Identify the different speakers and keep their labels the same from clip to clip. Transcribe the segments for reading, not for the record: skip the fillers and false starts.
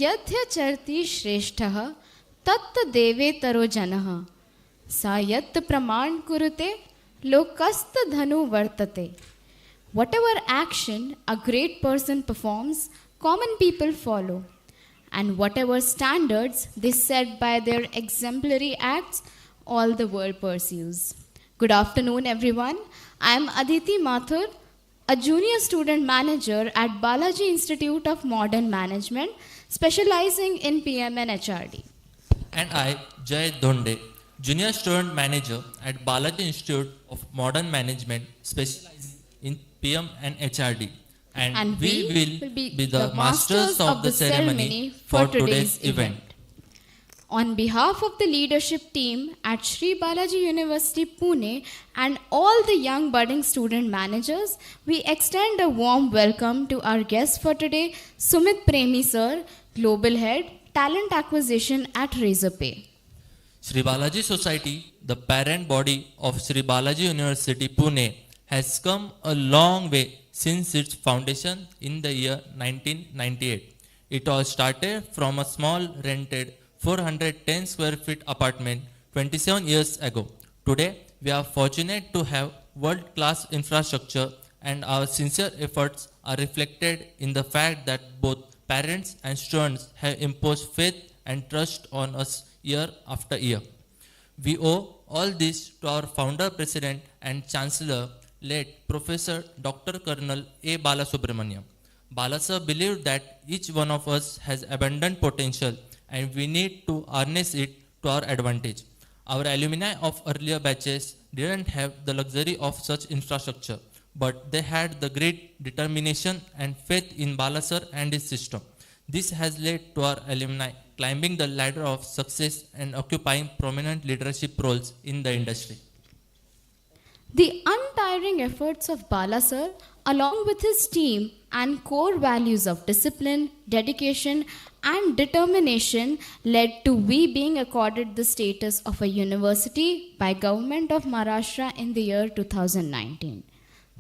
Speaker 1: यद्य चरति श्रेष्ठः तत्त देवेतरो जनः सा यत् प्रमाण कुरुते लोकस्त धनु वर्तते. Whatever action a great person performs, common people follow. And whatever standards they set by their exemplary acts, all the world pursues. Good afternoon, everyone. I am Aditi Mathur, a junior student manager at Balaji Institute of Modern Management, specializing in PM and HRD.
Speaker 2: And I, Jay Dhonde, junior student manager at Balaji Institute of Modern Management, specializing in PM and HRD. And we will be the masters of the ceremony for today's event.
Speaker 1: On behalf of the leadership team at Sri Balaji University, Pune, and all the young budding student managers, we extend a warm welcome to our guest for today, Sumit Premi sir, Global Head, Talent Acquisition at Razorpay.
Speaker 2: Sri Balaji Society, the parent body of Sri Balaji University, Pune, has come a long way since its foundation in the year 1998. It all started from a small rented 410 square feet apartment 27 years ago. Today, we are fortunate to have world-class infrastructure, and our sincere efforts are reflected in the fact that both parents and students have imposed faith and trust on us year after year. We owe all this to our founder, president, and chancellor, late Professor Dr. Colonel A. Balasubramaniam. Balasa believed that each one of us has abundant potential and we need to harness it to our advantage. Our alumni of earlier batches didn't have the luxury of such infrastructure, but they had the great determination and faith in Balasar and his system. This has led to our alumni climbing the ladder of success and occupying prominent leadership roles in the industry.
Speaker 1: The untiring efforts of Bala sir, along with his team and core values of discipline, dedication, and determination led to we being accorded the status of a university by Government of Maharashtra in the year 2019.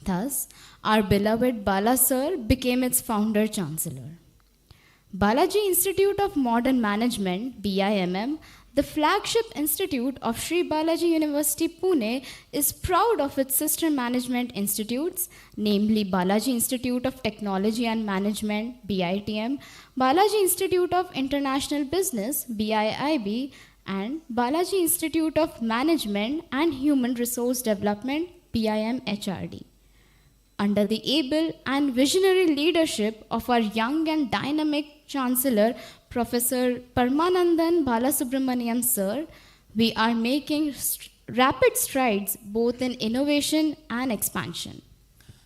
Speaker 1: Thus, our beloved Bala sir became its founder chancellor. Balaji Institute of Modern Management, BIMM, the flagship institute of Sri Balaji University, Pune, is proud of its sister management institutes, namely Balaji Institute of Technology and Management, BITM, Balaji Institute of International Business, BIIB, and Balaji Institute of Management and Human Resource Development, BIMHRD. Under the able and visionary leadership of our young and dynamic Chancellor, Professor Paramanandan Balasubramaniam sir, we are making rapid strides both in innovation and expansion.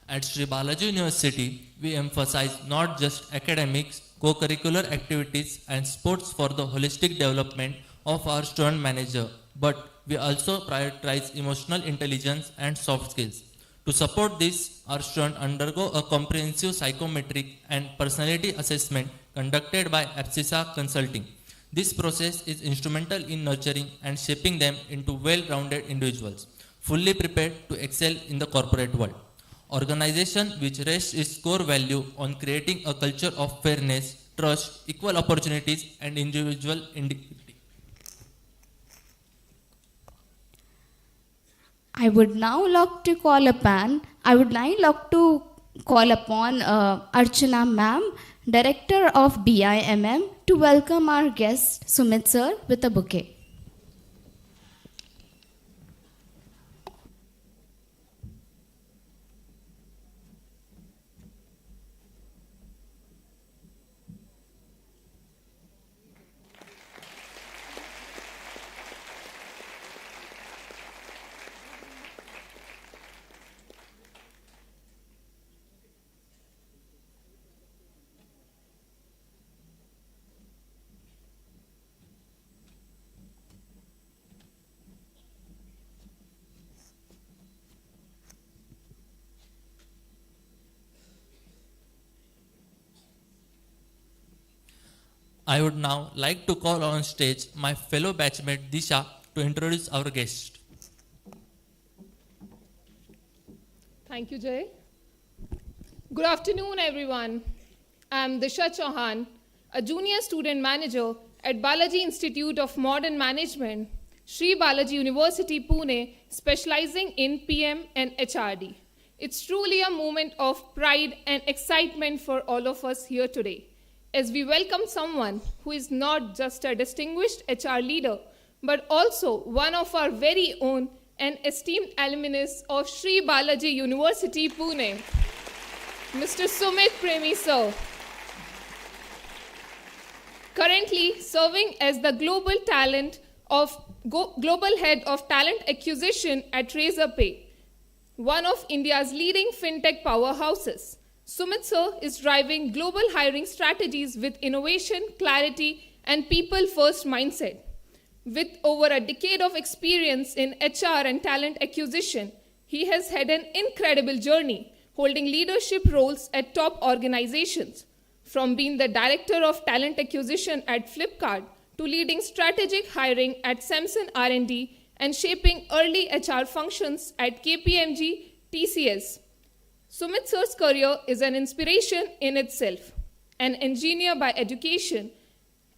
Speaker 2: At Sri Balaji University, we emphasize not just academics, co-curricular activities and sports for the holistic development of our student manager, but we also prioritize emotional intelligence and soft skills. To support this, our students undergo a comprehensive psychometric and personality assessment conducted by APSISA Consulting. This process is instrumental in nurturing and shaping them into well-rounded individuals, fully prepared to excel in the corporate world. Organization which rests its core value on creating a culture of fairness, trust, equal opportunities, and individual integrity.
Speaker 1: I would now like to call upon Archana ma'am, Director of BIMM, to welcome our guest Sumit sir with a bouquet.
Speaker 2: I would now like to call on stage my fellow batchmate Disha to introduce our guest.
Speaker 3: Thank you, Jay. Good afternoon, everyone. I'm Disha Chauhan, a junior student manager at Balaji Institute of Modern Management, Sri Balaji University, Pune, specializing in PM and HRD. It's truly a moment of pride and excitement for all of us here today, as we welcome someone who is not just a distinguished HR leader, but also one of our very own and esteemed alumnus of Sri Balaji University, Pune, Mr. Sumit Premi, sir. Currently serving as the global head of talent acquisition at Razorpay, one of India's leading fintech powerhouses. Sumit sir is driving global hiring strategies with innovation, clarity, and people-first mindset. With over a decade of experience in HR and talent acquisition, he has had an incredible journey, holding leadership roles at top organizations. From being the director of talent acquisition at Flipkart to leading strategic hiring at Samsung R&D and shaping early HR functions at KPMG TCS. Sumit sir's career is an inspiration in itself. An engineer by education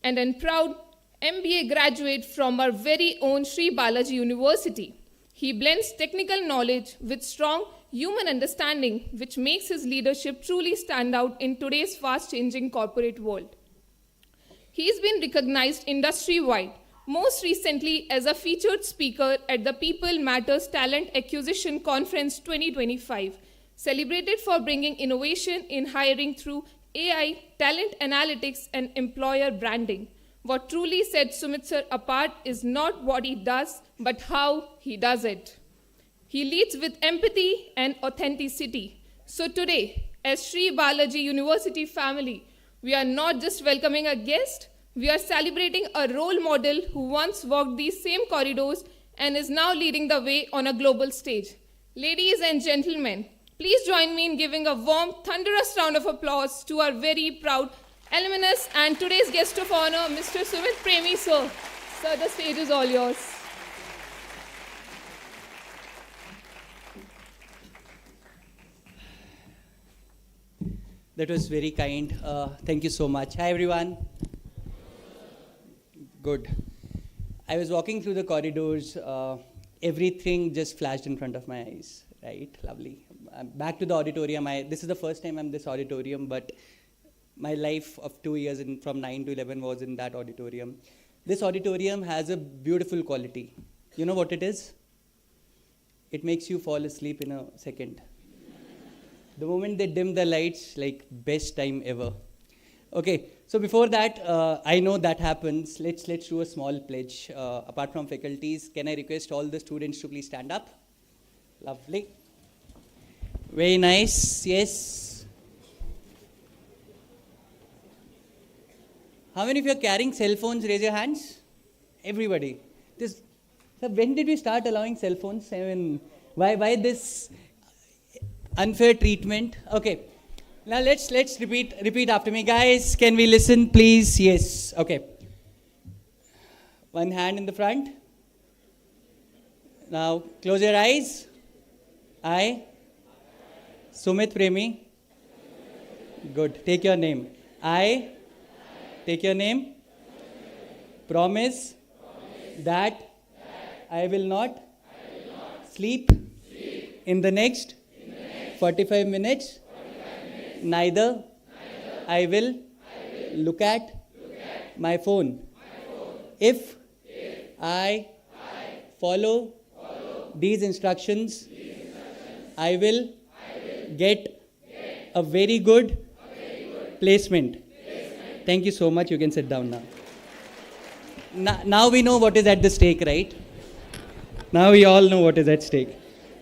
Speaker 3: and a proud MBA graduate from our very own Sri Balaji University. He blends technical knowledge with strong human understanding, which makes his leadership truly stand out in today's fast-changing corporate world. He's been recognized industry-wide, most recently as a featured speaker at the People Matters Talent Acquisition Conference 2025, celebrated for bringing innovation in hiring through AI, talent analytics, and employer branding. What truly sets Sumit sir apart is not what he does, but how he does it. He leads with empathy and authenticity. So today, as Sri Balaji University family, we are not just welcoming a guest, we are celebrating a role model who once walked these same corridors and is now leading the way on a global stage. Ladies and gentlemen, please join me in giving a warm, thunderous round of applause to our very proud alumnus and today's guest of honor, Mr. Sumit Premi, sir. Sir, the stage is all yours.
Speaker 4: That was very kind. Thank you so much. Hi, everyone. Good. I was walking through the corridors. Everything just flashed in front of my eyes. Right? Lovely. I'm back to the auditorium. This is the first time I'm in this auditorium, but my life of 2 years from 9 to 11 was in that auditorium. This auditorium has a beautiful quality. You know what it is? It makes you fall asleep in a second. The moment they dim the lights, like best time ever. Okay, so before that, I know that happens. Let's do a small pledge. Apart from faculties, can I request all the students to please stand up? Lovely. Very nice. Yes. How many of you are carrying cell phones? Raise your hands. Everybody. So when did we start allowing cell phones? I mean, why this unfair treatment? Okay. Now let's repeat after me. Guys, can we listen, please? Yes. Okay. One hand in the front. Now close your eyes. I, Sumit Premi. Good. Take your name. I, take your name. Promise that I will not sleep in the next 45 minutes. Neither I will look at my phone. If I follow these instructions, I will get a very good placement. Thank you so much. You can sit down now. Now we know what is at the stake, right? Now we all know what is at stake.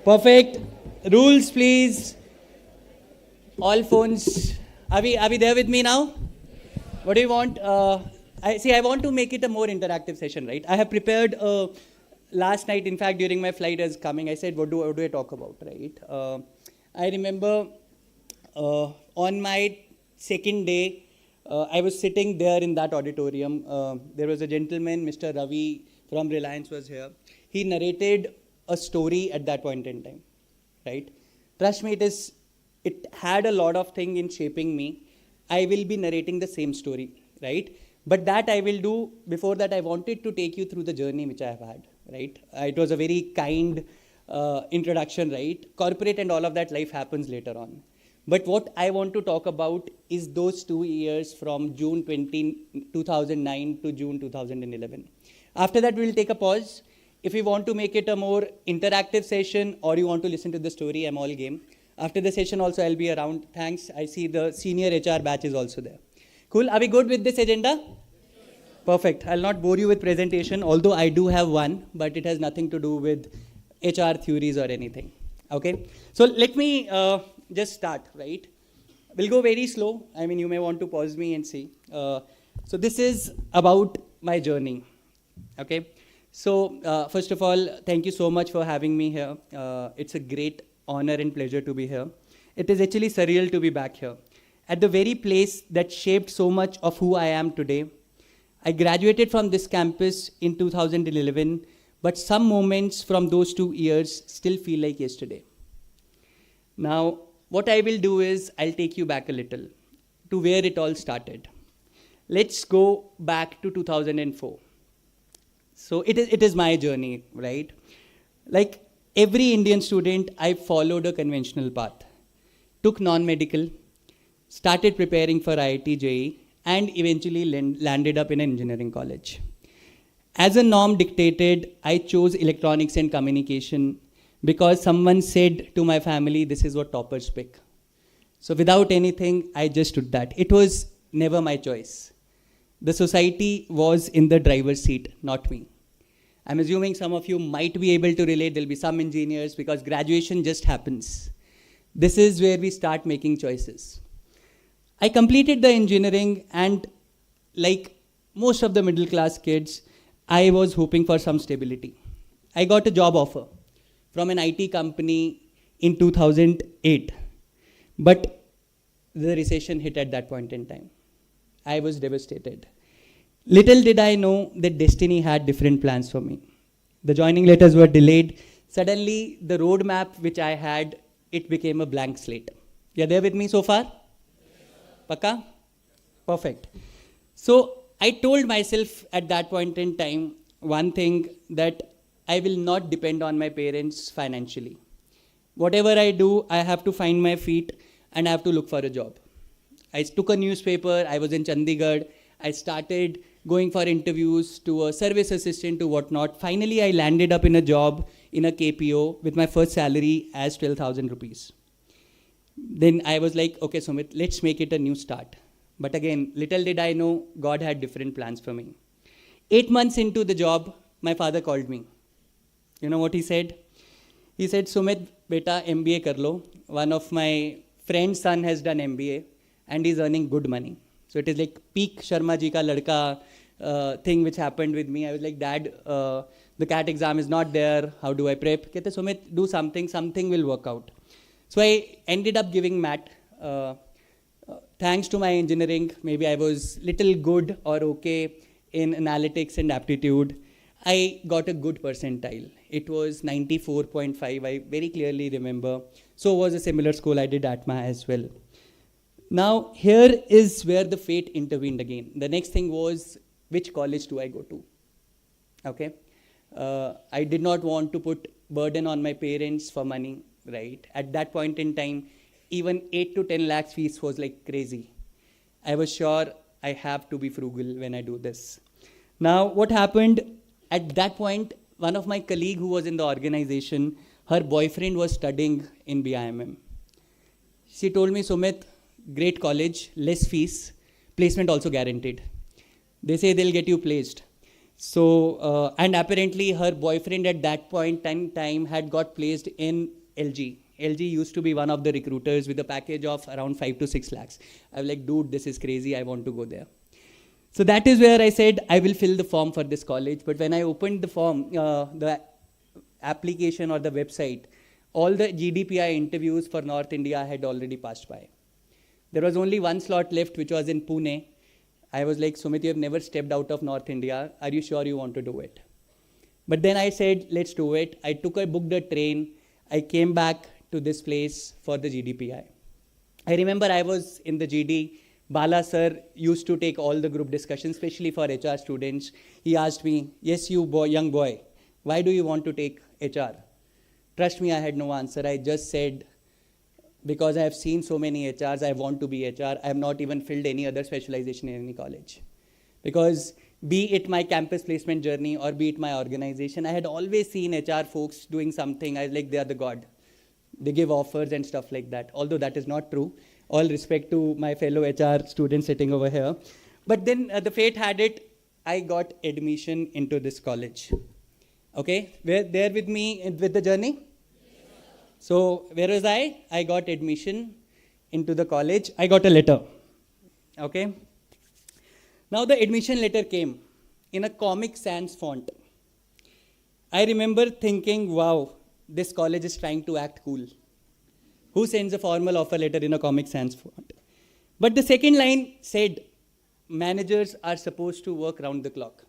Speaker 4: Perfect. Rules, please. All phones. Are we there with me now? What do you want? I want to make it a more interactive session, right? I have prepared last night, in fact, during my flight as coming, I said, what do I talk about, right? I remember on my second day, I was sitting there in that auditorium. There was a gentleman, Mr. Ravi from Reliance was here. He narrated a story at that point in time, right? Trust me, it had a lot of thing in shaping me. I will be narrating the same story right? But that I will do. Before that, I wanted to take you through the journey which I have had, right? It was a very kind introduction, right? Corporate and all of that life happens later on. But what I want to talk about is those 2 years from June 2009 to June 2011. After that, we'll take a pause. If you want to make it a more interactive session or you want to listen to the story, I'm all game. After the session also, I'll be around. Thanks. I see the senior HR batch is also there. Cool. Are we good with this agenda? Perfect. I'll not bore you with presentation, although I do have one, but it has nothing to do with HR theories or anything. Okay. So let me just start, right? We'll go very slow. I mean, you may want to pause me and see. So this is about my journey. Okay. So first of all, thank you so much for having me here. It's a great honor and pleasure to be here. It is actually surreal to be back here. At the very place that shaped so much of who I am today. I graduated from this campus in 2011, but some moments from those 2 years still feel like yesterday. Now, what I will do is I'll take you back a little to where it all started. Let's go back to 2004. So it is my journey, right? Like every Indian student, I followed a conventional path. Took non-medical, started preparing for IIT JEE, and eventually landed up in an engineering college. As a norm dictated, I chose electronics and communication because someone said to my family, this is what toppers pick. So without anything, I just took that. It was never my choice. The society was in the driver's seat, not me. I'm assuming some of you might be able to relate. There'll be some engineers because graduation just happens. This is where we start making choices. I completed the engineering and like most of the middle class kids, I was hoping for some stability. I got a job offer from an IT company in 2008, but the recession hit at that point in time. I was devastated. Little did I know that destiny had different plans for me. The joining letters were delayed. Suddenly, the roadmap which I had, it became a blank slate. You're there with me so far? Paka? Perfect. So I told myself at that point in time one thing, that I will not depend on my parents financially. Whatever I do, I have to find my feet and I have to look for a job. I took a newspaper. I was in Chandigarh. I started going for interviews to a service assistant to whatnot. Finally, I landed up in a job in a KPO with my first salary as 12,000 rupees. Then I was like, okay, Sumit, let's make it a new start. But again, little did I know, God had different plans for me. 8 months into the job, my father called me. You know what he said? He said, Sumit, beta, MBA kar lo. One of my friend's son has done MBA and he's earning good money. So it is like peak Sharma ji ka ladka thing which happened with me. I was like, Dad, the CAT exam is not there. How do I prep? Kehte, Sumit, do something will work out. So I ended up giving MAT. Thanks to my engineering, maybe I was little good or okay in analytics and aptitude. I got a good percentile. It was 94.5, I very clearly remember. So was a similar school, I did ATMA as well. Now, here is where the fate intervened again. The next thing was, which college do I go to? Okay. I did not want to put burden on my parents for money, right? At that point in time, even 8 to 10 lakhs fees was like crazy. I was sure I have to be frugal when I do this. Now, what happened at that point, one of my colleague who was in the organization, her boyfriend was studying in BIMM. She told me, Sumit, great college, less fees, placement also guaranteed. They say they'll get you placed. So, and apparently her boyfriend at that point in time had got placed in LG. LG used to be one of the recruiters with a package of around 5 to 6 lakhs. I was like, dude, this is crazy. I want to go there. So that is where I said, I will fill the form for this college. But when I opened the form, the application or the website, all the GDPI interviews for North India had already passed by. There was only one slot left, which was in Pune. I was like, Sumit, you have never stepped out of North India. Are you sure you want to do it? But then I said, let's do it. I booked a train. I came back to this place for the GDPI. I remember I was in the GD Bala sir used to take all the group discussions, especially for HR students. He asked me, yes, you boy, young boy, why do you want to take HR? Trust me, I had no answer. I just said, because I have seen so many HRs, I want to be HR. I have not even filled any other specialization in any college. Because be it my campus placement journey or be it my organization, I had always seen HR folks doing something. I was like, they are the god. They give offers and stuff like that. Although that is not true. All respect to my fellow HR students sitting over here. But then the fate had it, I got admission into this college. Okay, were there with me with the journey? So where was I? I got admission into the college. I got a letter. Okay. Now the admission letter came in a Comic Sans font. I remember thinking, wow, this college is trying to act cool. Who sends a formal offer letter in a Comic Sans font? But the second line said, managers are supposed to work round the clock.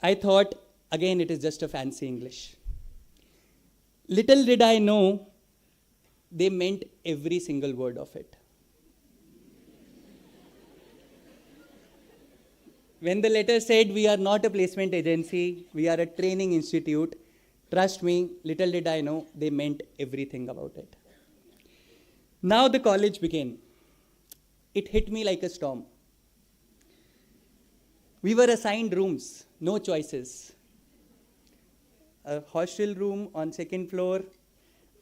Speaker 4: I thought, again, it is just a fancy English. Little did I know, they meant every single word of it. When the letter said, we are not a placement agency, we are a training institute, trust me, little did I know, they meant everything about it. Now the college began. It hit me like a storm. We were assigned rooms, no choices. A hostel room on second floor,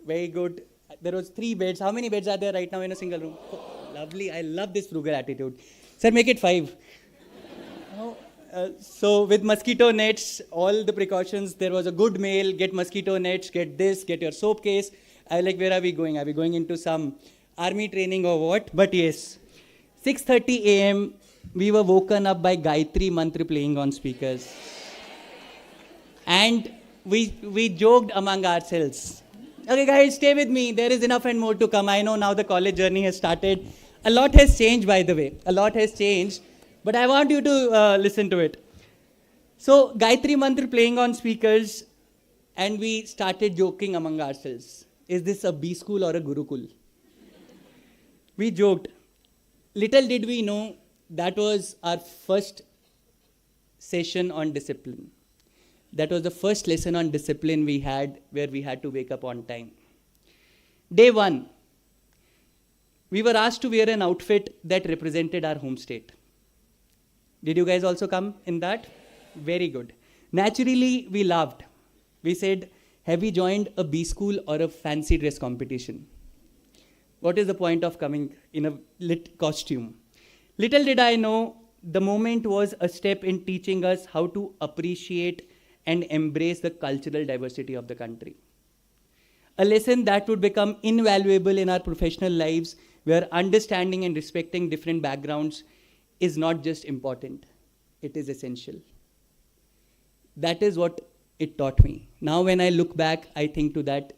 Speaker 4: very good. There was 3 beds. How many beds are there right now in a single room? Oh, lovely. I love this frugal attitude. Sir, make it 5. So with mosquito nets, all the precautions, there was a good mail, get mosquito nets, get this, get your soap case. I was like, where are we going? Are we going into some army training or what? But yes, 6:30 a.m., we were woken up by Gayatri Mantra playing on speakers. And we joked among ourselves. Okay guys, stay with me. There is enough and more to come. I know now the college journey has started. A lot has changed, by the way. A lot has changed. But I want you to listen to it. So, Gayatri Mantra playing on speakers, and we started joking among ourselves. Is this a B school or a Gurukul? We joked. Little did we know that was our first session on discipline. That was the first lesson on discipline we had, where we had to wake up on time. Day 1, we were asked to wear an outfit that represented our home state. Did you guys also come in that? Very good. Naturally, we laughed. We said, have we joined a B school or a fancy dress competition? What is the point of coming in a lit costume? Little did I know, the moment was a step in teaching us how to appreciate and embrace the cultural diversity of the country. A lesson that would become invaluable in our professional lives, where understanding and respecting different backgrounds is not just important, it is essential. That is what it taught me. Now when I look back, I think to that,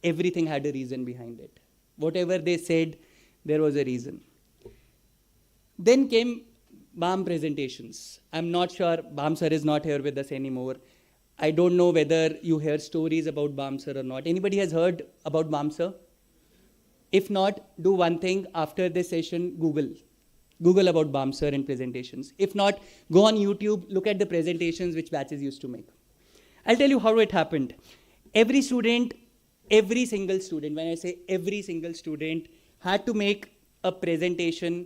Speaker 4: everything had a reason behind it. Whatever they said, there was a reason. Then came BAM presentations. I'm not sure, BAM sir is not here with us anymore. I don't know whether you hear stories about BAM sir or not. Anybody has heard about BAM sir? If not, do one thing after this session, Google about BAM sir and presentations. If not, go on YouTube, look at the presentations which batches used to make. I'll tell you how it happened. Every student, every single student, when I say every single student, had to make a presentation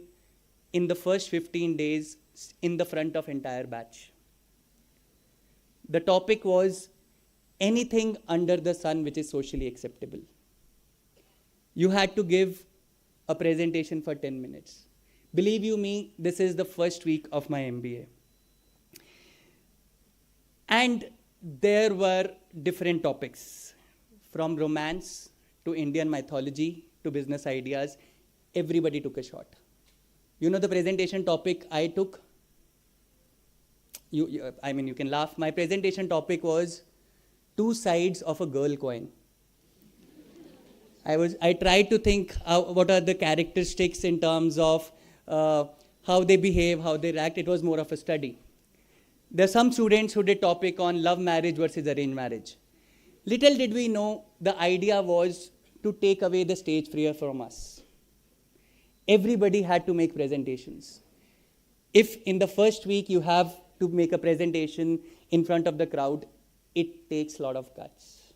Speaker 4: in the first 15 days in the front of entire batch. The topic was anything under the sun which is socially acceptable. You had to give a presentation for 10 minutes. Believe you me, this is the first week of my MBA. And there were different topics, from romance to Indian mythology to business ideas. Everybody took a shot. You know the presentation topic I took? You can laugh. My presentation topic was 2 sides of a girl coin. I tried to think what are the characteristics in terms of how they behave, how they react. It was more of a study. There are some students who did topic on love marriage versus arranged marriage. Little did we know, the idea was to take away the stage fear from us. everybody had to make presentations. If in the first week you have to make a presentation in front of the crowd, it takes a lot of guts.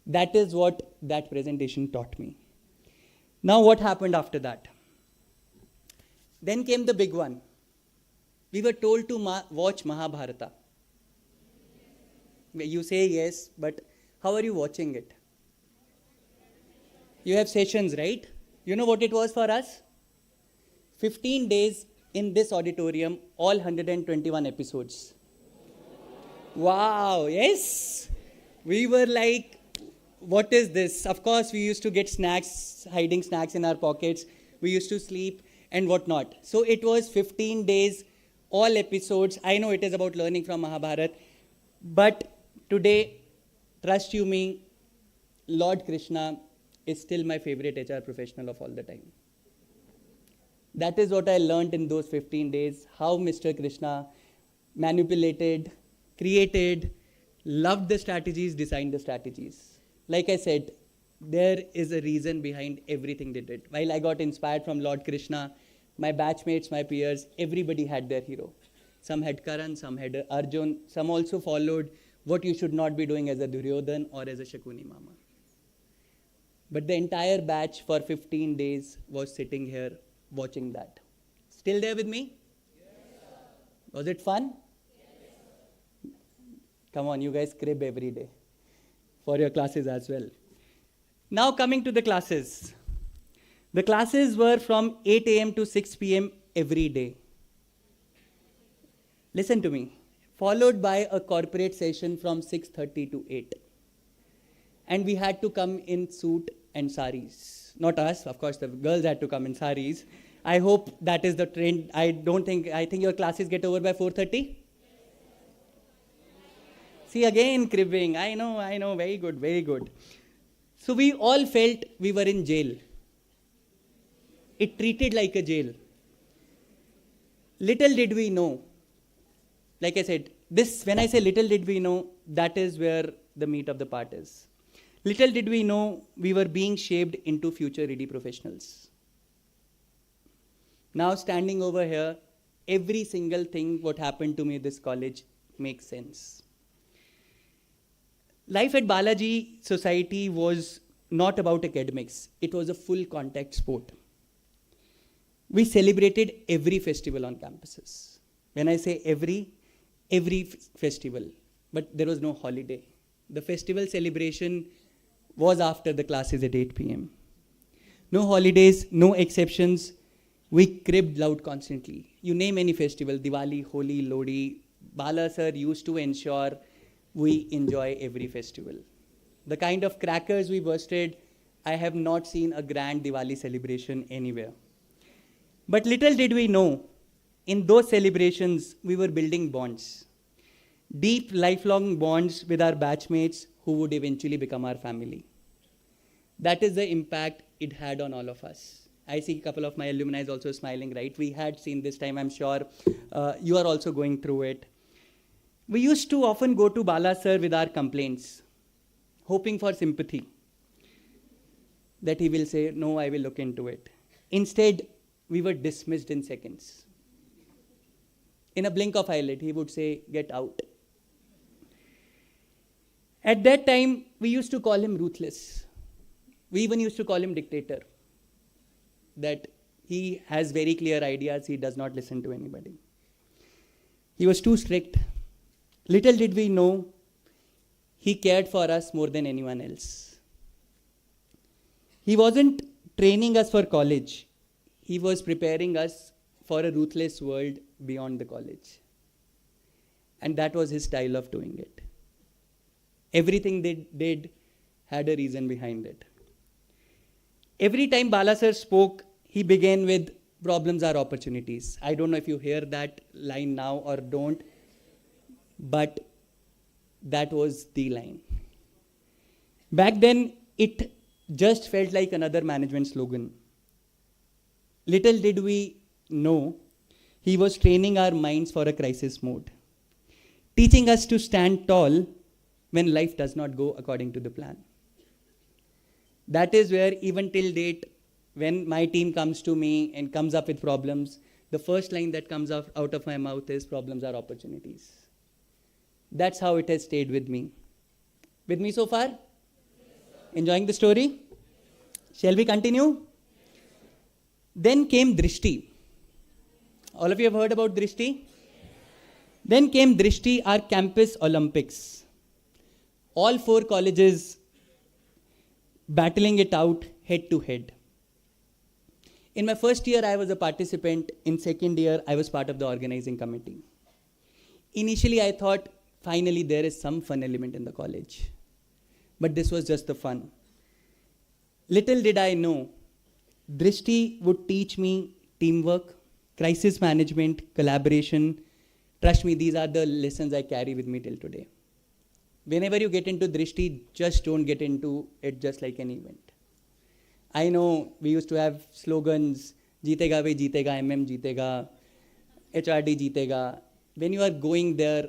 Speaker 4: That is what that presentation taught me. Now what happened after that? Then came the big one. We were told to watch Mahabharata. You say yes, but how are you watching it? You have sessions, right? You know what it was for us? 15 days in this auditorium, all 121 episodes. Wow, yes. We were like, what is this? Of course, we used to get snacks, hiding snacks in our pockets. We used to sleep and whatnot. So it was 15 days, all episodes. I know it is about learning from Mahabharata. But today, trust you me, Lord Krishna is still my favorite HR professional of all the time. That is what I learned in those 15 days, how Mr. Krishna manipulated, created, loved the strategies, designed the strategies. Like I said, there is a reason behind everything they did. While I got inspired from Lord Krishna, my batchmates, my peers, everybody had their hero. Some had Karan, some had Arjun, some also followed what you should not be doing as a Duryodhan or as a Shakuni Mama. But the entire batch for 15 days was sitting here watching that. Still there with me? Yes, sir. Was it fun? Yes, sir. Come on, you guys crib every day for your classes as well. Now coming to the classes. The classes were from 8 a.m. to 6 p.m. every day. Listen to me. Followed by a corporate session from 6:30 to 8. And we had to come in suit and saris. Not us, of course, the girls had to come in saris. I hope that is the trend. I think your classes get over by 4:30? See, again, cribbing. I know, very good, very good. So we all felt we were in jail. It treated like a jail. Little did we know. Like I said, when I say little did we know, that is where the meat of the part is. Little did we know we were being shaped into future-ready professionals. Now standing over here, every single thing what happened to me in this college makes sense. Life at Balaji Society was not about academics. It was a full contact sport. We celebrated every festival on campuses. When I say every festival, but there was no holiday. The festival celebration was after the classes at 8 p.m. No holidays, no exceptions. We cribbed loud constantly. You name any festival, Diwali, Holi, Lodi, Bala sir used to ensure we enjoy every festival. The kind of crackers we bursted, I have not seen a grand Diwali celebration anywhere. But little did we know, in those celebrations, we were building bonds. Deep, lifelong bonds with our batchmates who would eventually become our family. That is the impact it had on all of us. I see a couple of my alumni also smiling, right? We had seen this time, I'm sure you are also going through it. We used to often go to Bala sir with our complaints, hoping for sympathy. That he will say, no, I will look into it. Instead, we were dismissed in seconds. In a blink of eyelid, he would say, get out. At that time, we used to call him ruthless. We even used to call him dictator. That he has very clear ideas, he does not listen to anybody. He was too strict. Little did we know, he cared for us more than anyone else. He wasn't training us for college. He was preparing us for a ruthless world beyond the college. And that was his style of doing it. Everything they did had a reason behind it. Every time Bala sir spoke, he began with problems are opportunities. I don't know if you hear that line now or don't, but that was the line. Back then, it just felt like another management slogan. Little did we know, he was training our minds for a crisis mode, teaching us to stand tall when life does not go according to the plan. That is where, even till date, when my team comes to me and comes up with problems, the first line that comes out of my mouth is problems are opportunities. That's how it has stayed with me. With me so far? Enjoying the story? Shall we continue? Then came Drishti. All of you have heard about Drishti? Then came Drishti, our campus Olympics. All 4 colleges battling it out head to head. In my first year, I was a participant. In second year, I was part of the organizing committee. Initially, I thought, finally, there is some fun element in the college. But this was just the fun. Little did I know, Drishti would teach me teamwork, crisis management, collaboration. Trust me, these are the lessons I carry with me till today. Whenever you get into Drishti, just don't get into it just like an event. I know we used to have slogans, Jeetega bhai jeetega, MM jeetega, HRD jeetega. When you are going there,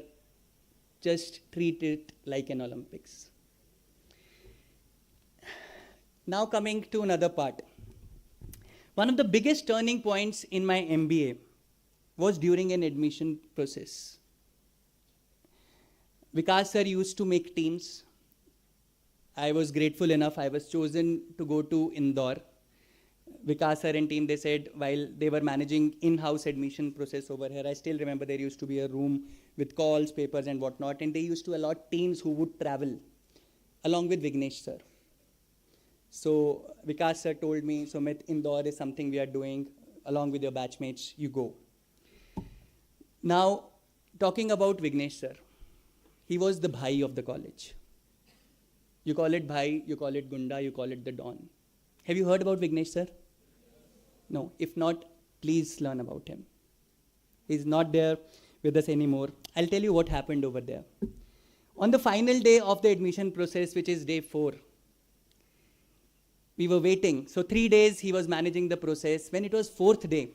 Speaker 4: just treat it like an Olympics. Now coming to another part. One of the biggest turning points in my MBA was during an admission process. Vikas sir used to make teams. I was grateful enough, I was chosen to go to Indore. Vikas sir and team, they said, while they were managing in-house admission process over here, I still remember there used to be a room with calls, papers and whatnot, and they used to allot teams who would travel along with Vignesh sir. So Vikas sir told me, Sumit, Indore is something we are doing, along with your batchmates, you go. Now, talking about Vignesh sir, he was the bhai of the college. You call it bhai, you call it gunda, you call it the don. Have you heard about Vignesh sir? No. If not, please learn about him. He's not there with us anymore. I'll tell you what happened over there. On the final day of the admission process, which is day 4, we were waiting. So 3 days he was managing the process. When it was 4th day,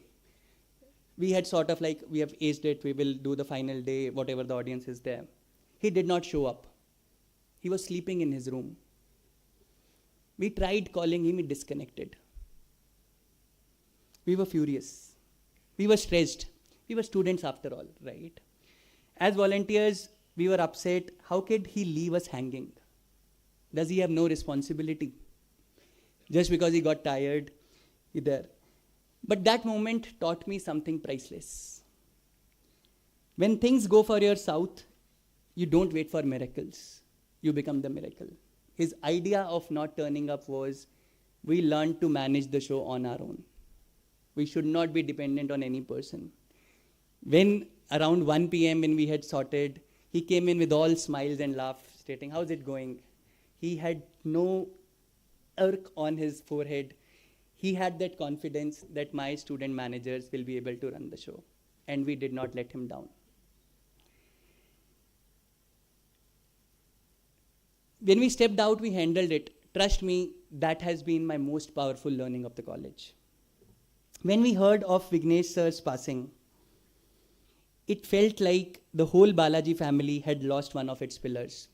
Speaker 4: we had sort of like, we have aced it, we will do the final day, whatever the audience is there. He did not show up. He was sleeping in his room. We tried calling him, he disconnected. We were furious. We were stressed. We were students after all, right? As volunteers, we were upset. How could he leave us hanging? Does he have no responsibility? Just because he got tired, he there. But that moment taught me something priceless. When things go for your south, you don't wait for miracles. You become the miracle. His idea of not turning up was, we learned to manage the show on our own. We should not be dependent on any person. When around 1 p.m. when we had sorted, he came in with all smiles and laughs, stating, how's it going? He had no irk on his forehead. He had that confidence that my student managers will be able to run the show. And we did not let him down. When we stepped out, we handled it. Trust me, that has been my most powerful learning of the college. When we heard of Vignesh sir's passing, it felt like the whole Balaji family had lost one of its pillars.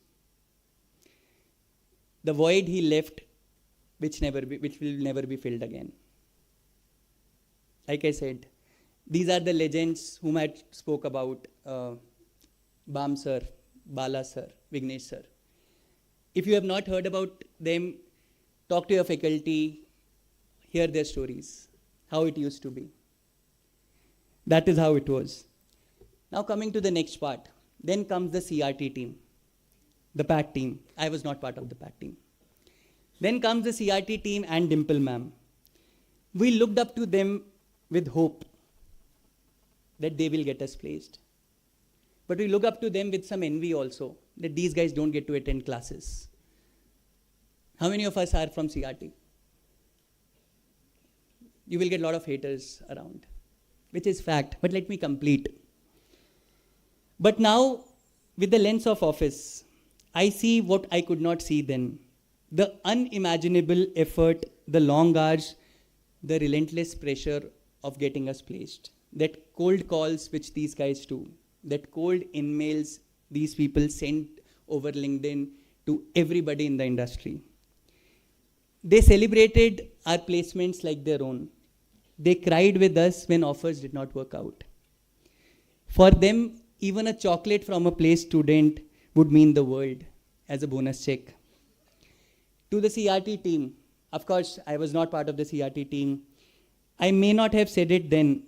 Speaker 4: The void he left, which will never be filled again. Like I said, these are the legends whom I spoke about, Bam sir, Bala sir, Vignesh sir. If you have not heard about them, talk to your faculty, hear their stories, how it used to be. That is how it was. Now coming to the next part, then comes the CRT team, the PAT team. I was not part of the PAT team. Then comes the CRT team and Dimple ma'am. We looked up to them with hope that they will get us placed. But we look up to them with some envy also, that these guys don't get to attend classes. How many of us are from CRT? You will get a lot of haters around, which is fact, but let me complete. But now, with the lens of office, I see what I could not see then. The unimaginable effort, the long hours, the relentless pressure of getting us placed. That cold calls which these guys do, that cold emails these people send over LinkedIn to everybody in the industry. They celebrated our placements like their own. They cried with us when offers did not work out. For them, even a chocolate from a place student would mean the world as a bonus check. To the CRT team, of course, I was not part of the CRT team. I may not have said it then,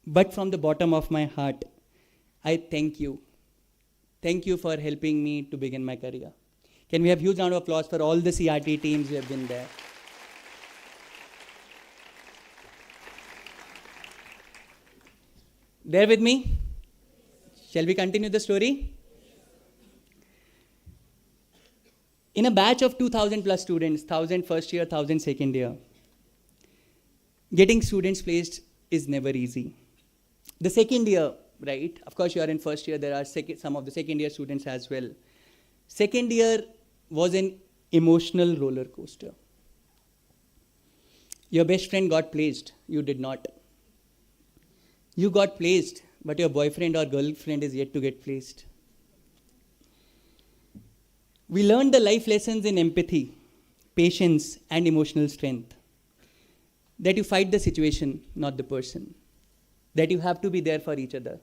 Speaker 4: but from the bottom of my heart, I thank you. Thank you for helping me to begin my career. Can we have a huge round of applause for all the CRT teams who have been there? There with me? Shall we continue the story? In a batch of 2,000 plus students, 1,000 first year, 1,000 second year, getting students placed is never easy. The second year, right? Of course, you are in first year. There are some of the second year students as well. Second year was an emotional roller coaster. Your best friend got placed. You did not. You got placed, but your boyfriend or girlfriend is yet to get placed. We learned the life lessons in empathy, patience, and emotional strength. That you fight the situation, not the person. That you have to be there for each other.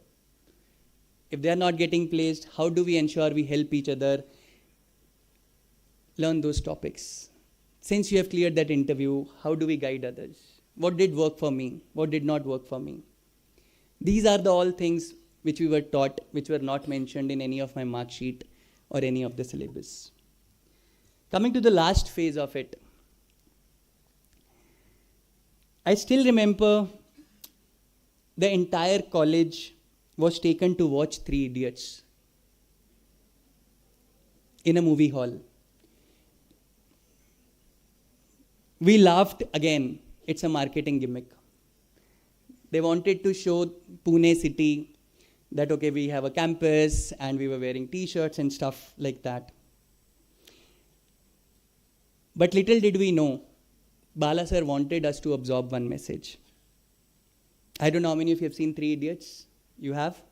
Speaker 4: If they are not getting placed, how do we ensure we help each other learn those topics? Since you have cleared that interview, how do we guide others? What did work for me? What did not work for me? These are the all things which we were taught, which were not mentioned in any of my mark sheet or any of the syllabus. Coming to the last phase of it, I still remember the entire college was taken to watch Three Idiots in a movie hall. We laughed again. It's a marketing gimmick. They wanted to show Pune city that, okay, we have a campus and we were wearing t-shirts and stuff like that. But little did we know, Bala sir wanted us to absorb one message. I don't know how many of you have seen Three Idiots? You have?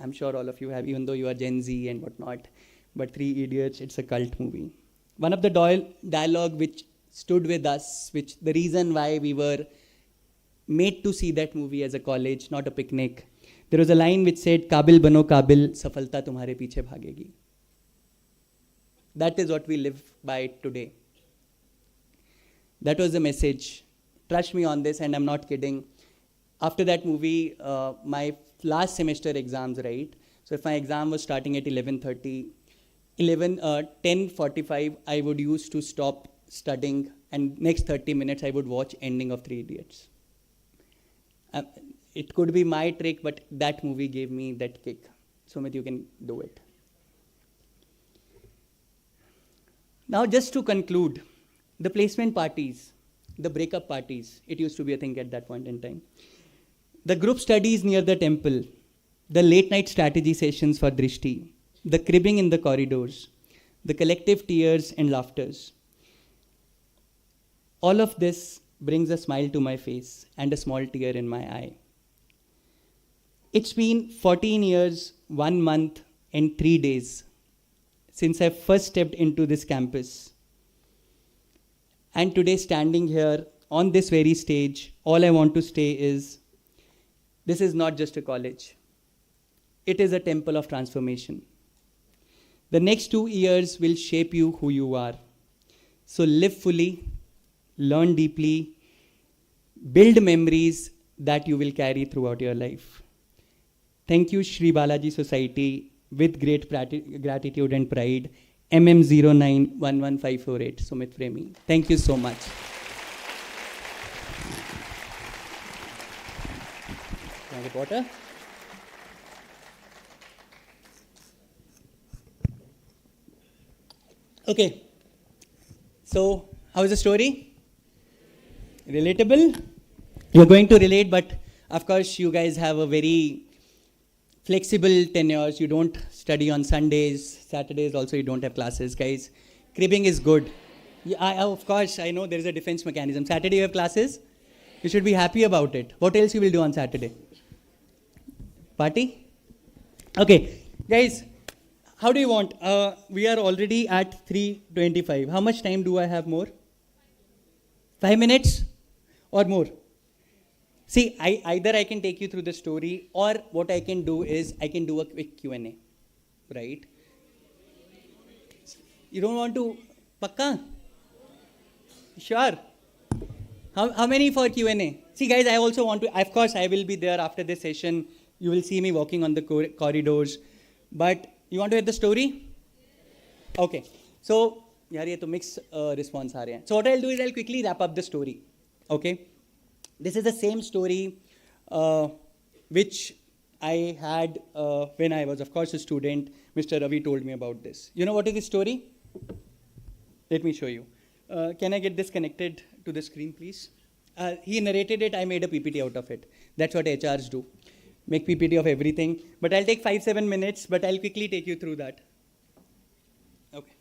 Speaker 4: I'm sure all of you have, even though you are Gen Z and whatnot. But Three Idiots, it's a cult movie. One of the dialogue which stood with us, which the reason why we were made to see that movie as a college, not a picnic. There was a line which said, "Kabil bano kabil, safalta tumhare piche bhagegi." That is what we live by today. That was the message. Trust me on this, and I'm not kidding. After that movie, my last semester exams, right? So if my exam was starting at 11:30, 10:45, I would use to stop studying, and next 30 minutes I would watch ending of Three Idiots. It could be my trick, but that movie gave me that kick. Sumit, you can do it. Now, just to conclude, the placement parties, the breakup parties, it used to be a thing at that point in time. The group studies near the temple, the late night strategy sessions for Drishti, the cribbing in the corridors, the collective tears and laughters. All of this brings a smile to my face and a small tear in my eye. It's been 14 years, 1 month, and 3 days since I first stepped into this campus. And today, standing here on this very stage, all I want to say is, this is not just a college. It is a temple of transformation. The next 2 years will shape you who you are. So live fully, learn deeply, build memories that you will carry throughout your life. Thank you, Shri Balaji Society, with great gratitude and pride, MM0911548, Sumit Premi. Thank you so much. Can I get water? Okay. So, how is the story? Relatable? You're going to relate, but of course, you guys have a very flexible tenures. You don't study on Sundays, Saturdays also you don't have classes, guys. Cribbing is good. Yeah, of course, I know there is a defense mechanism. Saturday you have classes? You should be happy about it. What else you will do on Saturday? Party? Okay, guys, how do you want? We are already at 3:25. How much time do I have more? 5 minutes or more? See, either I can take you through the story, or what I can do is I can do a quick Q&A, right? You don't want to? Pakka? Sure. How many for Q&A? See, guys, I also want to, of course, I will be there after this session. You will see me walking on the corridors. But you want to hear the story? Okay. So, yaar, ye to mixed response aa rahe hain. So, what I'll do is I'll quickly wrap up the story. Okay? This is the same story which I had when I was, of course, a student. Mr. Ravi told me about this. You know what is the story? Let me show you. Can I get this connected to the screen, please? He narrated it. I made a PPT out of it. That's what HRs do. Make PPT of everything. But I'll take 5-7 minutes, but I'll quickly take you through that. Okay.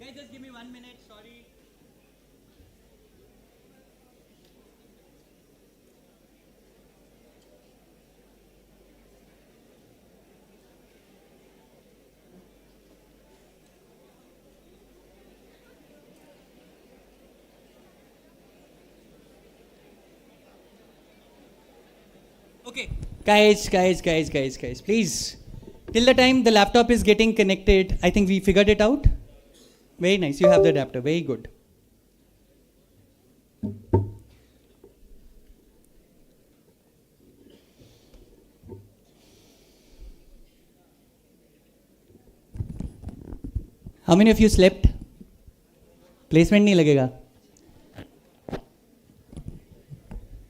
Speaker 4: Guys, just give me 1 minute, sorry. Okay, guys, please. Till the time the laptop is getting connected, I think we figured it out. Very nice, you have the adapter, very good. How many of you slept? Placement nahi lagega.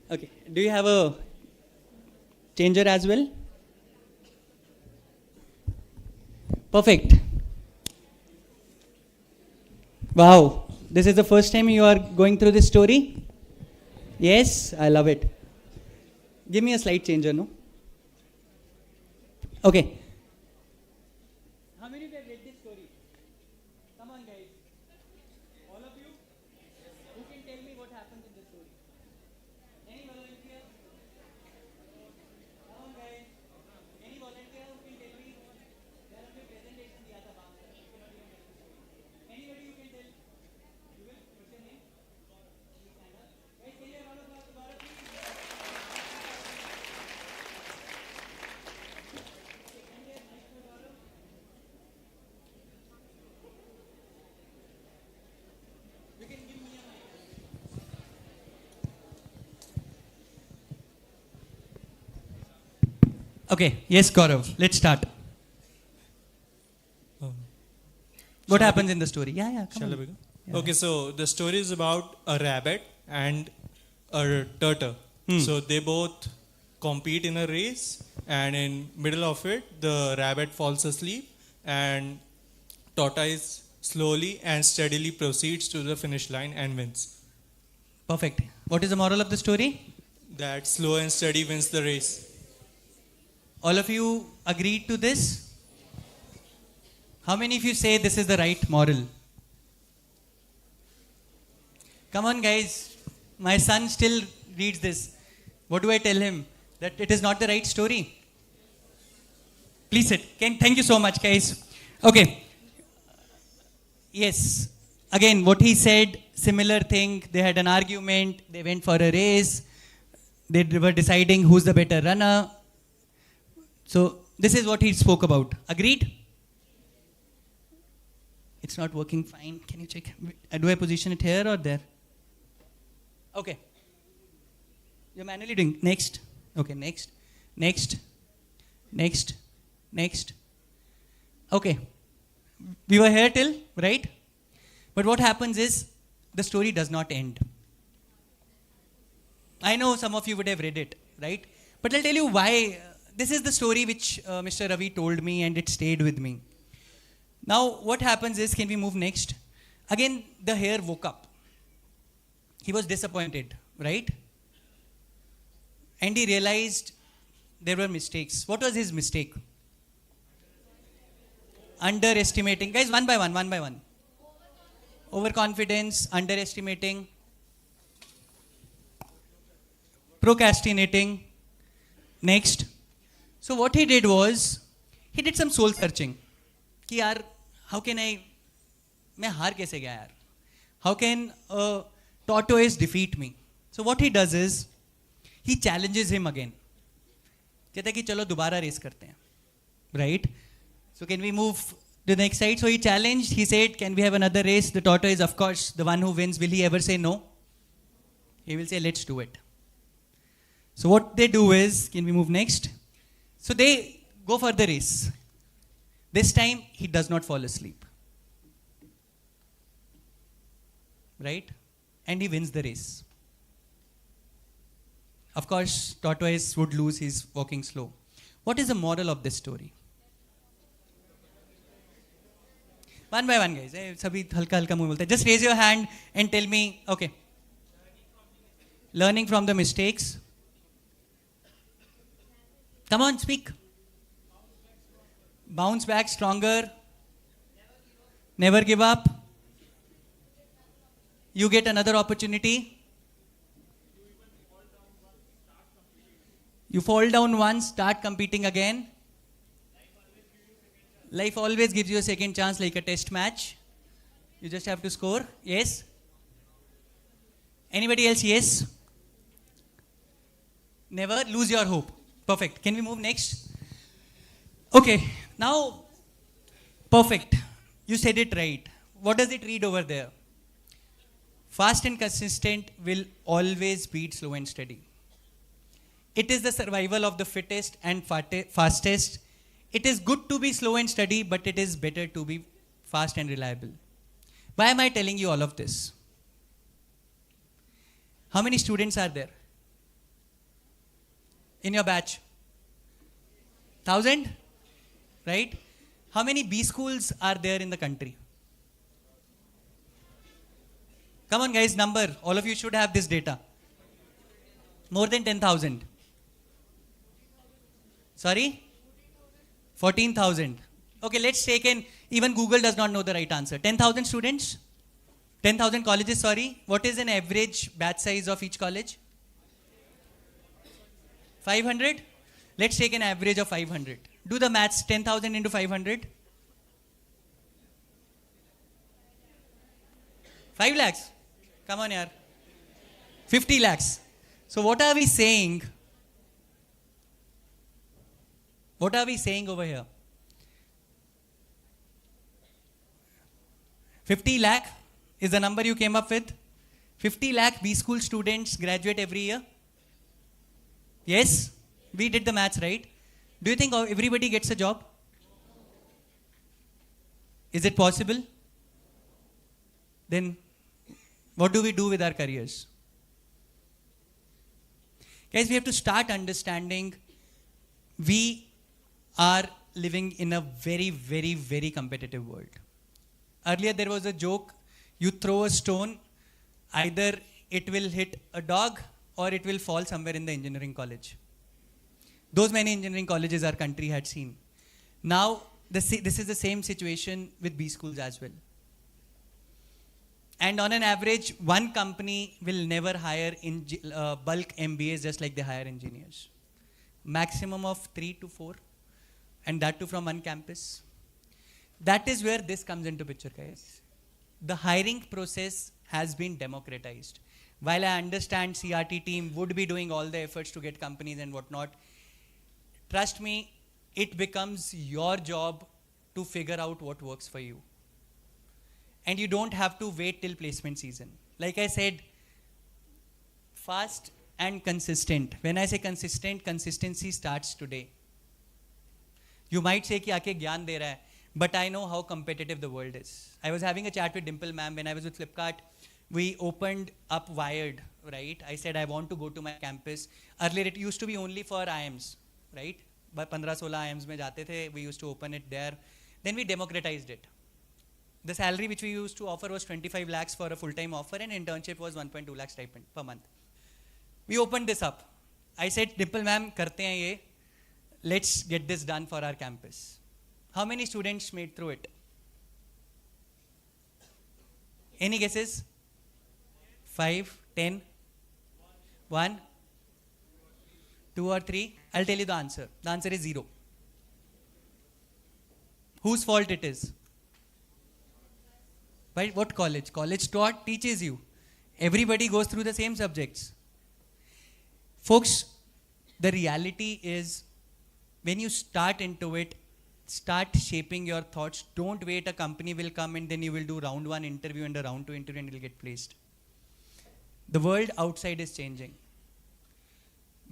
Speaker 4: Okay, do you have a changer as well? Perfect. Wow, this is the first time you are going through this story? Yes, I love it. Give me a slide changer, no? Okay. How many of you have read this story? Come on, guys. All of you? Who can tell me what happens in the story? Any volunteer? Come on, guys. Any volunteer who can tell me? There will be presentation diya tha baat kar. Anybody you can tell? You will? What's your name? Guys, can you have a round of applause to Bharat, please? You can give me a mic. Okay, yes, Gaurav, let's start. What happens in the story? Yeah, come
Speaker 5: Shall I
Speaker 4: on.
Speaker 5: begin?
Speaker 4: Yeah.
Speaker 5: Okay, so the story is about a rabbit and a turtle. So they both compete in a race, and in middle of it, the rabbit falls asleep, and tortoise slowly and steadily proceeds to the finish line and wins.
Speaker 4: Perfect. What is the moral of the story?
Speaker 5: That slow and steady wins the race.
Speaker 4: All of you agreed to this? How many of you say this is the right moral? Come on, guys. My son still reads this. What do I tell him? That it is not the right story? Please sit. Thank you so much, guys. Okay. Yes. Again, what he said, similar thing. They had an argument. They went for a race. They were deciding who's the better runner. So, this is what he spoke about. Agreed? It's not working fine. Can you check? Do I position it here or there? Okay. You're manually doing. Next. Okay, next. Next. Next. Next. Okay. We were here till, right? But what happens is, the story does not end. I know some of you would have read it, right? But I'll tell you why. this is the story which Mr. Ravi told me, and it stayed with me. Now, what happens is, can we move next? Again, the hare woke up. He was disappointed, right? And he realized there were mistakes. What was his mistake? Underestimating. Guys, one by one, one by one. Overconfidence, underestimating, procrastinating. Next. So what he did was, he did some soul searching. कि यार, how can मैं हार कैसे गया यार? How can a tortoise defeat me? So what he does is, he challenges him again. कहता है कि चलो दोबारा रेस करते हैं. Right? So can we move to the next slide? So he challenged, he said, can we have another race? The tortoise, of course, the one who wins, will he ever say no? He will say, let's do it. So what they do is, can we move next? So they go for the race. This time, he does not fall asleep. Right? And he wins the race. Of course, tortoise would lose, he's walking slow. What is the moral of this story? One by one, guys. Sabhi halka halka मुंह बोलते हैं. Just raise your hand and tell me, okay. Learning from the mistakes. Come on, speak. Bounce back stronger. Never give up. You get another opportunity. You fall down once, start competing again. Life always gives you a second chance, like a test match. You just have to score. Yes? Anybody else? Yes? Never lose your hope. Perfect. Can we move next? Okay. Now, perfect. You said it right. What does it read over there? Fast and consistent will always beat slow and steady. It is the survival of the fittest and fastest. It is good to be slow and steady, but it is better to be fast and reliable. Why am I telling you all of this? How many students are there in your batch? 1,000? Right? How many B schools are there in the country? Come on, guys, number. All of you should have this data. More than 10,000. Sorry? 14,000. Okay, let's take in, even Google does not know the right answer. 10,000 students? 10,000 colleges, sorry. What is an average batch size of each college? 500? Let's take an average of 500. Do the maths, 10,000 into 500. 5 lakhs? Come on, yaar. 50 lakhs. So what are we saying? What are we saying over here? 50 lakh is the number you came up with. 50 lakh B school students graduate every year. Yes? We did the maths, right? Do you think everybody gets a job? Is it possible? Then what do we do with our careers? Guys, we have to start understanding we are living in a very, very, very competitive world. Earlier there was a joke, you throw a stone, either it will hit a dog or it will fall somewhere in the engineering college. Those many engineering colleges our country had seen. Now, this is the same situation with B schools as well. And on an average, one company will never hire in bulk MBAs just like they hire engineers. Maximum of 3 to 4. And that too from one campus. That is where this comes into picture, guys. The hiring process has been democratized. While I understand CRT team would be doing all the efforts to get companies and whatnot, trust me, it becomes your job to figure out what works for you. And you don't have to wait till placement season. Like I said, fast and consistent. When I say consistent, consistency starts today. You might say कि आके ज्ञान दे रहा है, but I know how competitive the world is. I was having a chat with Dimple ma'am when I was with Flipkart. We opened up Wired, right? I said I want to go to my campus. Earlier it used to be only for IIMs, right? 15-16 IIMs में जाते थे. We used to open it there. Then we democratized it. The salary which we used to offer was 25 lakhs for a full-time offer, and internship was 1.2 lakh stipend per month. We opened this up. I said, Dimple ma'am, karte hain ye. Let's get this done for our campus. How many students made through it? Any guesses? 5, 10, 1, 2 or 3? I'll tell you the answer. The answer is 0. Whose fault it is? By what college? College teaches you. Everybody goes through the same subjects. Folks, the reality is when you start into it, start shaping your thoughts. Don't wait a company will come and then you will do round 1 interview and a round 2 interview and you'll get placed. The world outside is changing.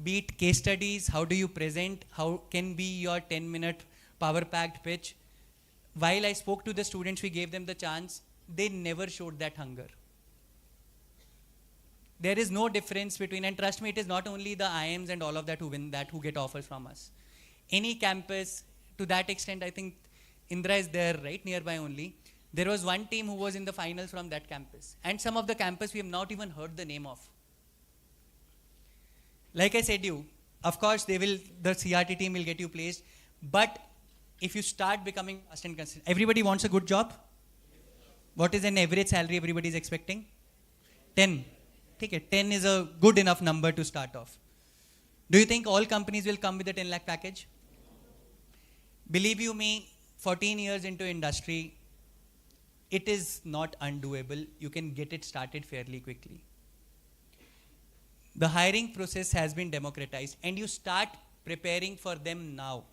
Speaker 4: Be it case studies, how do you present, how can be your 10-minute power-packed pitch. While I spoke to the students, we gave them the chance, they never showed that hunger. There is no difference between, and trust me, it is not only the IIMs and all of that who win that, who get offers from us. Any campus, to that extent, I think Indra is there, right, nearby only. There was one team who was in the finals from that campus. And some of the campus we have not even heard the name of. Like I said you, of course, the CRT team will get you placed. But if you start becoming fast and consistent, everybody wants a good job. What is an average salary everybody is expecting? 10. Take it. 10 is a good enough number to start off. Do you think all companies will come with a 10 lakh package? Believe you me, 14 years into industry, it is not undoable. You can get it started fairly quickly. The hiring process has been democratized and you start preparing for them now.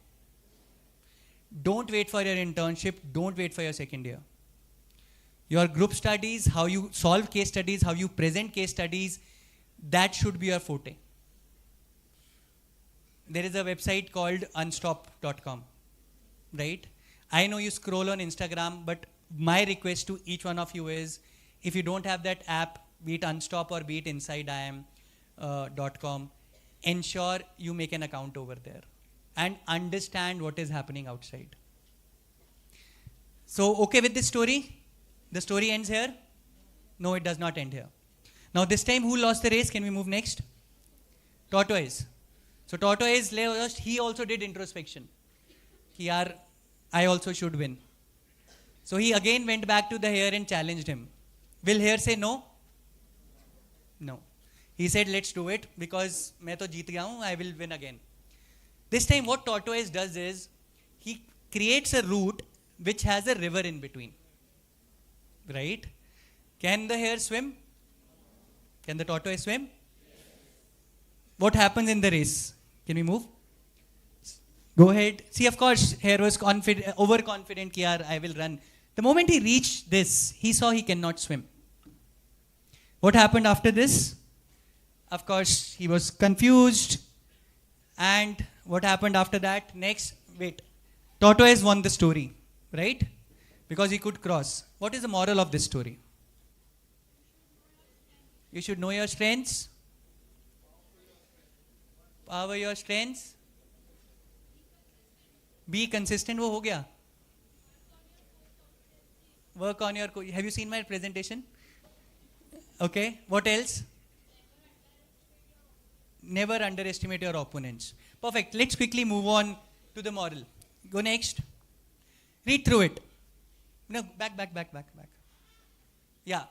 Speaker 4: Don't wait for your internship. Don't wait for your second year. Your group studies, how you solve case studies, how you present case studies, that should be your forte. There is a website called unstop.com, right? I know you scroll on Instagram, but my request to each one of you is, if you don't have that app, be it Unstop or be it InsideIM.com, ensure you make an account over there and understand what is happening outside. So, okay with this story? The story ends here? No, it does not end here. Now this time, who lost the race? Can we move next? Tortoise. So Tortoise, he also did introspection. I also should win. So he again went back to the hare and challenged him. Will hare say no? No. He said, let's do it because मैं तो जीत गया हूँ, I will win again. This time what Tortoise does is, he creates a route which has a river in between. Right? Can the hare swim? Can the tortoise swim? What happens in the race? Can we move? Go ahead. See, of course, hare was overconfident, I will run. The moment he reached this, he saw he cannot swim. What happened after this? Of course, he was confused. And what happened after that? Next, wait. Tortoise won the story, right? Because he could cross. What is the moral of this story? You should know your strengths. Power your strengths. Be consistent. वो हो गया. Work on your. Have you seen my presentation? Okay. What else? Never underestimate your opponents. Perfect. Let's quickly move on to the moral. Go next. Read through it. No, back. Yeah.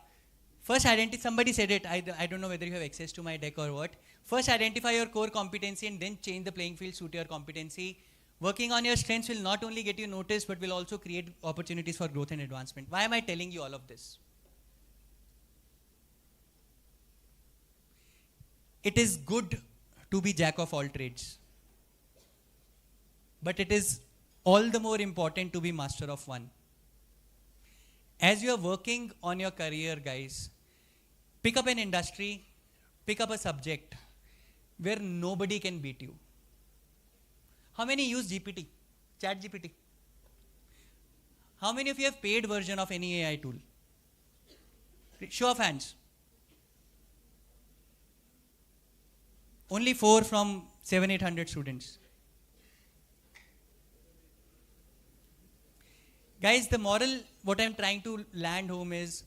Speaker 4: First somebody said it, I don't know whether you have access to my deck or what. First identify your core competency and then change the playing field, suit your competency. Working on your strengths will not only get you noticed, but will also create opportunities for growth and advancement. Why am I telling you all of this? It is good to be jack of all trades. But it is all the more important to be master of one. As you are working on your career, guys, pick up an industry, pick up a subject where nobody can beat you. How many use GPT? Chat GPT? How many of you have paid version of any AI tool? Show of hands. Only 4 from 700-800 students. Guys, the moral, what I'm trying to land home is,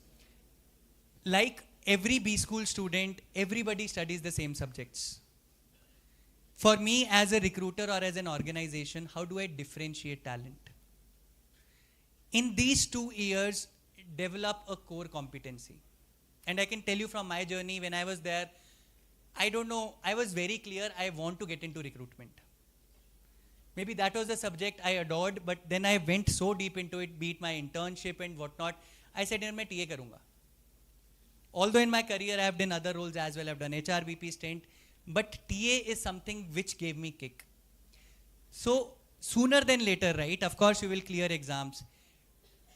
Speaker 4: like every B school student, everybody studies the same subjects. For me, as a recruiter or as an organization, how do I differentiate talent? In these 2 years, develop a core competency. And I can tell you from my journey, when I was there, I don't know, I was very clear, I want to get into recruitment. Maybe that was the subject I adored, but then I went so deep into it, be it my internship and whatnot. I said, मैं TA करूँगा. Although in my career I have done other roles as well, I've done HRBP stint, but TA is something which gave me kick. So sooner than later, right, of course you will clear exams.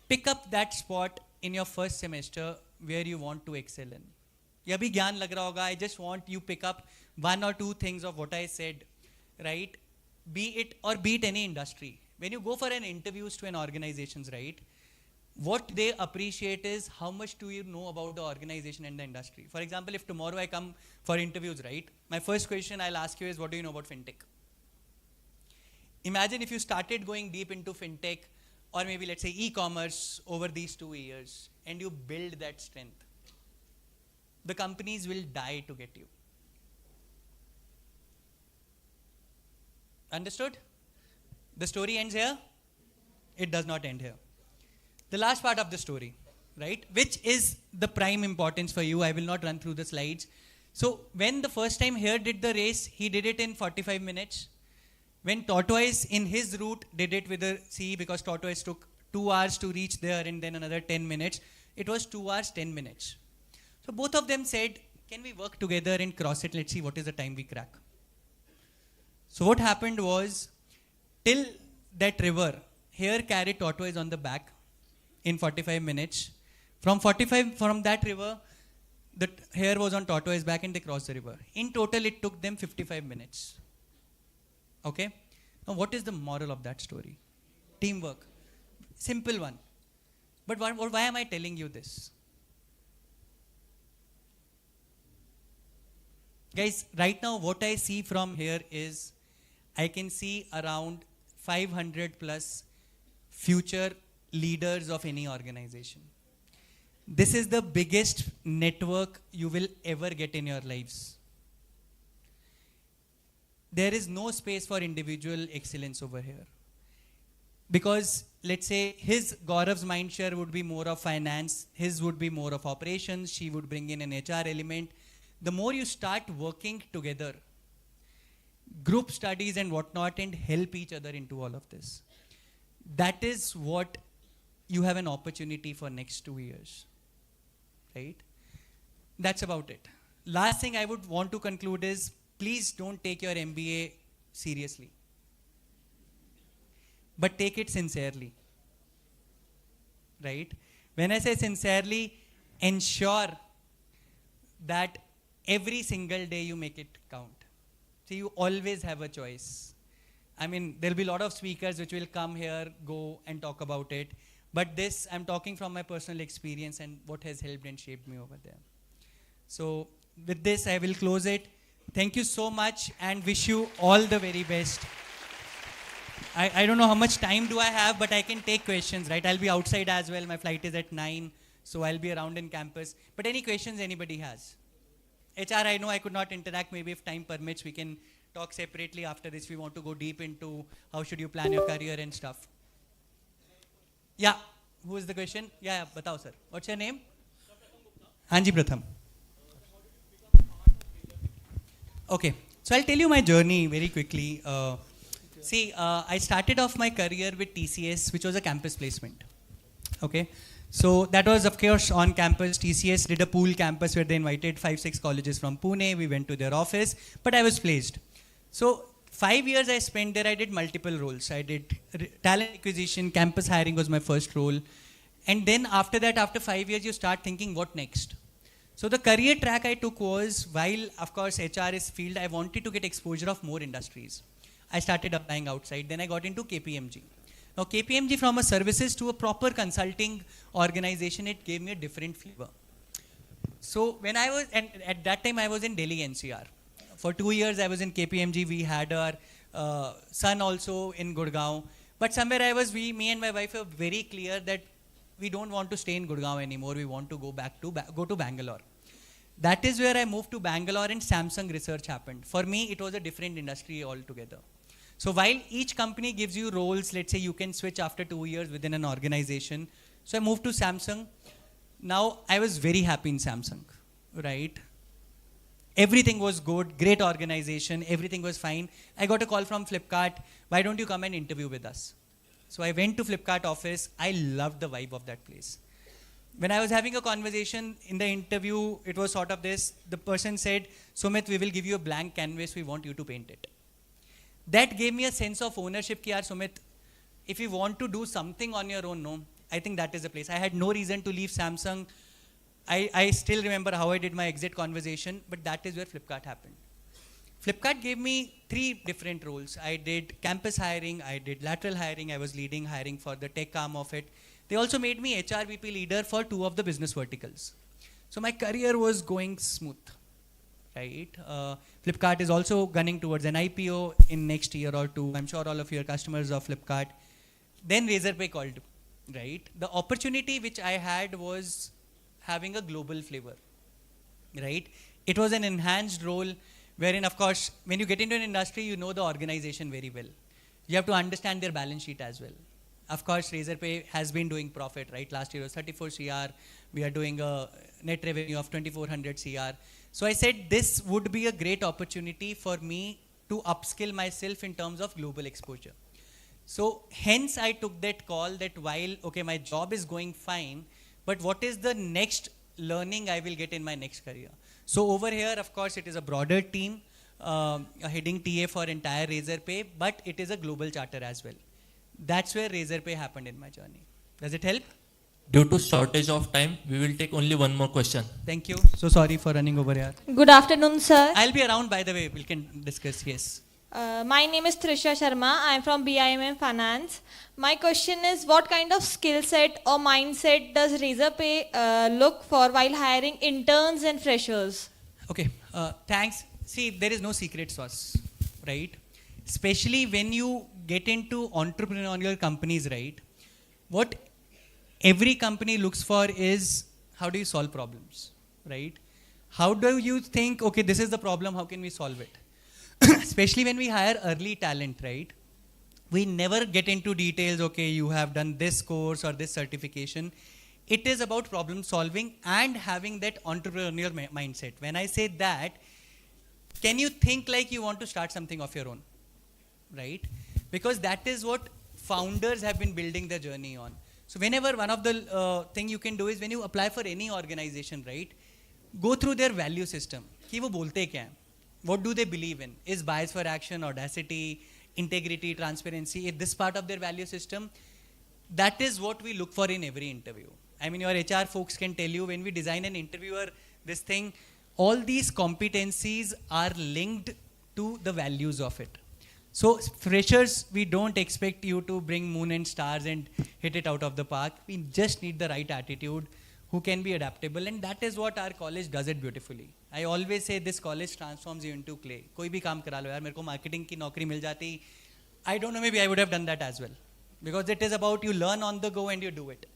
Speaker 4: Pick up that spot in your first semester where you want to excel in. ये अभी ज्ञान लग रहा होगा, I just want you pick up 1 or 2 things of what I said, right? Be it any industry. When you go for an interviews to an organizations, right, what they appreciate is how much do you know about the organization and the industry. For example, if tomorrow I come for interviews, right, my first question I'll ask you is, what do you know about fintech? Imagine if you started going deep into fintech, or maybe let's say e-commerce over these 2 years, and you build that strength. The companies will die to get you. Understood? The story ends here? It does not end here. The last part of the story, right, which is the prime importance for you. I will not run through the slides. So when the first time here did the race, he did it in 45 minutes. When Tortoise in his route did it with a CE, because Tortoise took 2 hours to reach there and then another 10 minutes, it was 2 hours, 10 minutes. So both of them said, can we work together and cross it? Let's see what is the time we crack. So what happened was, till that river, Hare carried Tortoise on the back in 45 minutes. From that river, the Hare was on Tortoise back and they crossed the river. In total, it took them 55 minutes. Okay? Now what is the moral of that story? Teamwork. Simple one. But why am I telling you this? Guys, right now what I see from here is, I can see around 500 plus future leaders of any organization. This is the biggest network you will ever get in your lives. There is no space for individual excellence over here. Because let's say Gaurav's mindshare would be more of finance, his would be more of operations, she would bring in an HR element. The more you start working together, group studies and whatnot, and help each other into all of this, that is what you have an opportunity for next 2 years, right? That's about it. Last thing I would want to conclude is, please don't take your MBA seriously, but take it sincerely, right? When I say sincerely, ensure that every single day you make it count. So you always have a choice. I mean, there'll be a lot of speakers which will come here, go and talk about it. But this, I'm talking from my personal experience and what has helped and shaped me over there. So with this, I will close it. Thank you so much and wish you all the very best. I don't know how much time do I have, but I can take questions, right? I'll be outside as well. My flight is at 9, so I'll be around in campus. But any questions anybody has? HR, I know I could not interact. Maybe if time permits, we can talk separately after this. We want to go deep into how should you plan your career and stuff. Yeah, who is the question? Yeah, batao sir. What's your name? Hanji Pratham. Okay, so I'll tell you my journey very quickly. I started off my career with TCS, which was a campus placement. Okay, so that was of course on campus. TCS did a pool campus where they invited 5-6 colleges from Pune. We went to their office, but I was placed. So 5 years I spent there. I did multiple roles. I did talent acquisition, campus hiring was my first role. And then after that, after 5 years, you start thinking what next? So the career track I took was, while of course HR is field, I wanted to get exposure of more industries. I started applying outside. Then I got into KPMG. Now KPMG, from a services to a proper consulting organization, it gave me a different flavor. So when I was, and at that time I was in Delhi NCR. For 2 years I was in KPMG. We had our son also in Gurgaon. But somewhere me and my wife were very clear that we don't want to stay in Gurgaon anymore. We want to go to Bangalore. That is where I moved to Bangalore and Samsung research happened. For me, it was a different industry altogether. So while each company gives you roles, let's say you can switch after 2 years within an organization. So I moved to Samsung. Now I was very happy in Samsung, right? Everything was good, great organization, everything was fine. I got a call from Flipkart, why don't you come and interview with us? So I went to Flipkart office. I loved the vibe of that place. When I was having a conversation in the interview, it was sort of this. The person said, Sumit, we will give you a blank canvas. We want you to paint it. That gave me a sense of ownership. Ki, Sumit, if you want to do something on your own, no, I think that is the place. I had no reason to leave Samsung. I still remember how I did my exit conversation, but that is where Flipkart happened. Flipkart gave me 3 different roles. I did campus hiring, I did lateral hiring, I was leading hiring for the tech arm of it. They also made me HR VP leader for 2 of the business verticals. So my career was going smooth, right? Flipkart is also gunning towards an IPO in next year or 2. I'm sure all of you are customers of Flipkart. Then Razorpay called, right? The opportunity which I had was having a global flavor, right? It was an enhanced role wherein, of course, when you get into an industry, you know the organization very well. You have to understand their balance sheet as well. Of course, Razorpay has been doing profit, right? Last year was 34 CR. We are doing a net revenue of 2400 CR. So I said this would be a great opportunity for me to upskill myself in terms of global exposure. So hence I took that call that while, okay, my job is going fine, but what is the next learning I will get in my next career? So over here, of course, it is a broader team, a heading TA for entire Razorpay, but it is a global charter as well. That's where Razorpay happened in my journey. Does it help?
Speaker 2: Due to shortage of time, we will take only one more question.
Speaker 4: Thank you. So sorry for running over here.
Speaker 6: Good afternoon, sir.
Speaker 4: I'll be around, by the way. We can discuss, yes.
Speaker 6: My name is Trisha Sharma. I am from BIMM Finance. My question is, what kind of skill set or mindset does Razorpay look for while hiring interns and freshers?
Speaker 4: Okay, thanks. See, there is no secret sauce, right? Especially when you get into entrepreneurial companies, right? What every company looks for is, how do you solve problems, right? How do you think, okay, this is the problem, how can we solve it? Especially when we hire early talent, right? We never get into details, okay, you have done this course or this certification. It is about problem solving and having that entrepreneurial mindset. When I say that, can you think like you want to start something of your own, right? Because that is what founders have been building their journey on. So whenever one of the thing you can do is when you apply for any organization, right? Go through their value system. कि वो बोलते क्या हैं? What do they believe in? Is bias for action, audacity, integrity, transparency? Is this part of their value system? That is what we look for in every interview. I mean, your HR folks can tell you when we design an interviewer, this thing, all these competencies are linked to the values of it. So freshers, we don't expect you to bring moon and stars and hit it out of the park. We just need the right attitude, who can be adaptable, and that is what our college does it beautifully. I always say this college transforms you into clay. कोई भी काम करा लो यार, मेरे को marketing की नौकरी मिल जाती, I don't know, maybe I would have done that as well. Because it is about you learn on the go and you do it.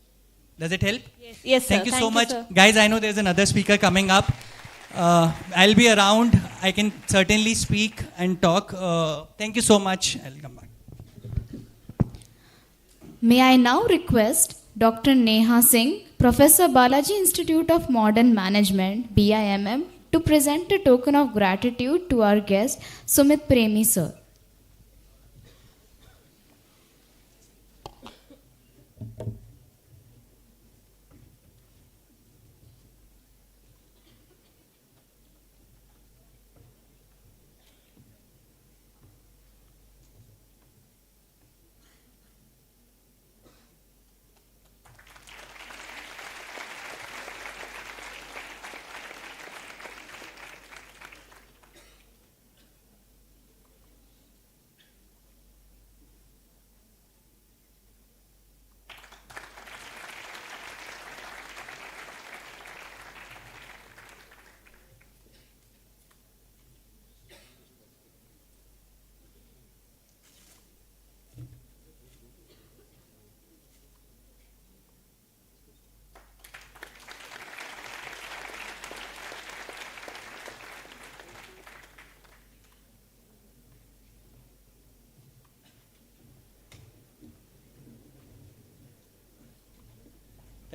Speaker 4: Does it help?
Speaker 6: Yes, sir.
Speaker 4: Thank you so much.
Speaker 6: Sir.
Speaker 4: Guys, I know there's another speaker coming up. I'll be around. I can certainly speak and talk. Thank you so much. I'll come back.
Speaker 1: May I now request Dr. Neha Singh, Professor Balaji Institute of Modern Management, BIMM, to present a token of gratitude to our guest, Sumit Premi, sir.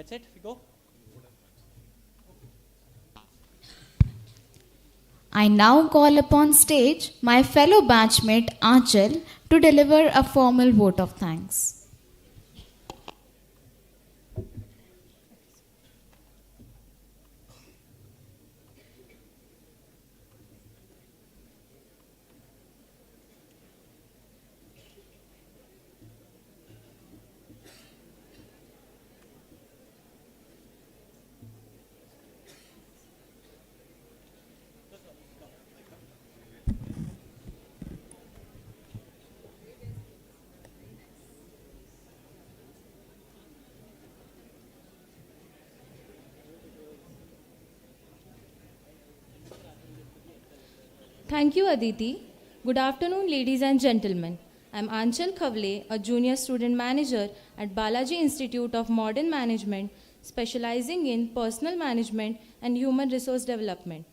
Speaker 4: That's it. We go.
Speaker 1: I now call upon stage my fellow batchmate Aanchal to deliver a formal vote of thanks.
Speaker 7: Thank you, Aditi. Good afternoon, ladies and gentlemen. I'm Aanchal Khavle, a junior student manager at Balaji Institute of Modern Management, specializing in personal management and human resource development.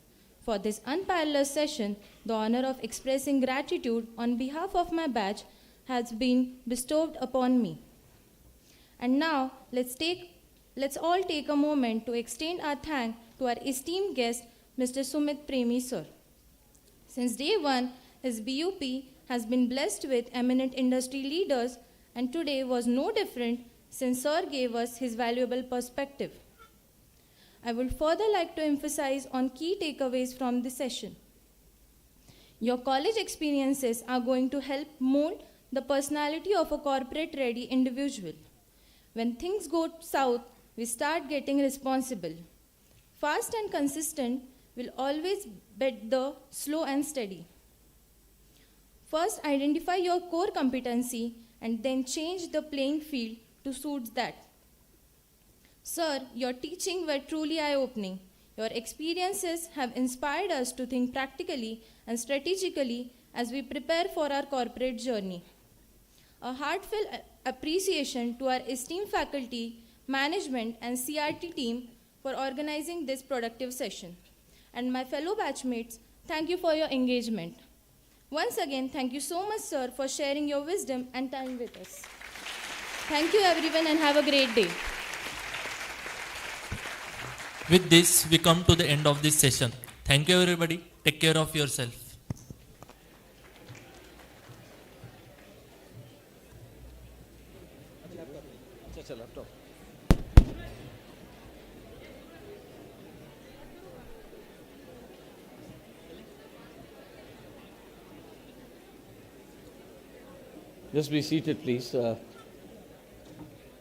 Speaker 7: For this unparalleled session, the honor of expressing gratitude on behalf of my batch has been bestowed upon me. And now, let's all take a moment to extend our thanks to our esteemed guest, Mr. Sumit Premi, sir. Since day one, SBUP has been blessed with eminent industry leaders, and today was no different since Sir gave us his valuable perspective. I would further like to emphasize on key takeaways from the session. Your college experiences are going to help mold the personality of a corporate-ready individual. When things go south, we start getting responsible. Fast and consistent will always bet the slow and steady. First, identify your core competency and then change the playing field to suit that. Sir, your teaching were truly eye-opening. Your experiences have inspired us to think practically and strategically as we prepare for our corporate journey. A heartfelt appreciation to our esteemed faculty, management, and CRT team for organizing this productive session. And my fellow batchmates, thank you for your engagement. Once again, thank you so much, sir, for sharing your wisdom and time with us. Thank you, everyone, and have a great day.
Speaker 2: With this, we come to the end of this session. Thank you, everybody. Take care of yourself.
Speaker 8: Just be seated, please.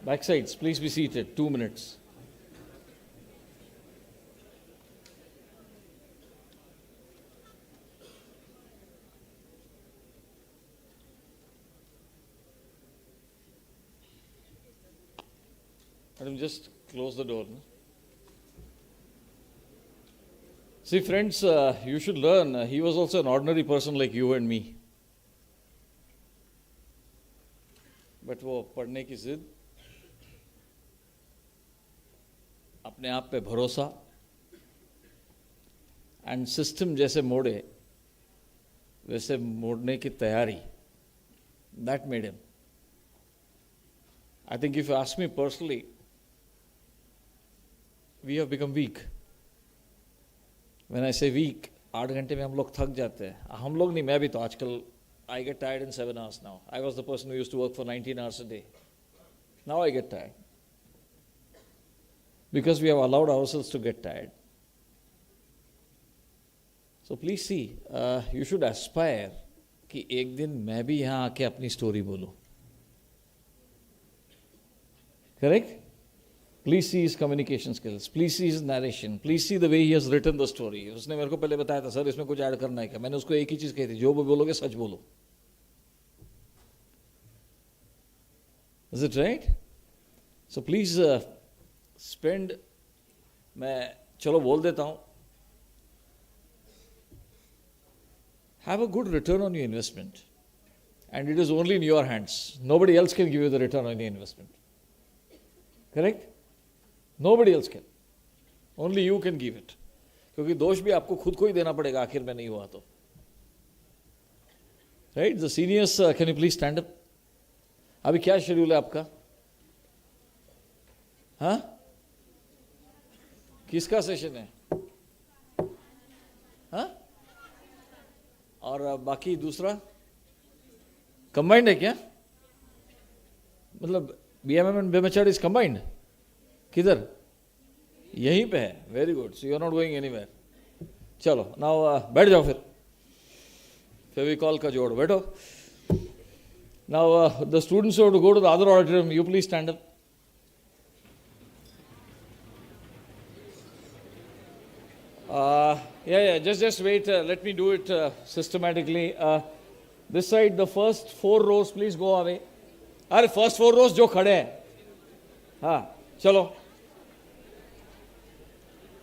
Speaker 8: Backsides, please be seated. 2 minutes. Madam, just close the door. No? See, friends, you should learn. He was also an ordinary person like you and me. But वो पढ़ने की जिद, अपने आप पे भरोसा and system जैसे मोड़े वैसे मोड़ने की तैयारी, that made him. I think if you ask me personally, we have become weak. When I say weak, 8 घंटे में हम लोग थक जाते हैं. हम लोग नहीं, मैं भी तो आजकल I get tired in 7 hours now. I was the person who used to work for 19 hours a day. Now I get tired. Because we have allowed ourselves to get tired. So please see, you should aspire कि एक दिन मैं भी यहाँ आके अपनी story बोलूँ. Correct? Please see his communication skills. Please see his narration. Please see the way he has written the story. उसने मेरे को पहले बताया था, सर इसमें कुछ ऐड करना है क्या? मैंने उसको एक ही चीज़ कही थी, जो भी बोलोगे सच बोलो. Is it right? So please spend, मैं चलो बोल देता हूँ, have a good return on your investment. And it is only in your hands. Nobody else can give you the return on your investment. Correct? Nobody else can. Only you can give it. क्योंकि दोष भी आपको खुद को ही देना पड़ेगा आखिर में नहीं हुआ तो. Right? The seniors, can you please stand up? अभी क्या शेड्यूल है आपका? हाँ? किसका सेशन है? हाँ? और बाकी दूसरा कंबाइंड है क्या? मतलब BMM and BMHR is combined? किधर? यहीं पे है. Very good. So you are not going anywhere. चलो नाउ बैठ जाओ फिर. फेविकॉल का जोड़ बैठो. Now the students have to go to the other auditorium. You please stand up. Just wait. Let me do it systematically. This side, the first 4 rows, please go away. अरे first 4 rows जो खड़े हैं, हाँ, चलो.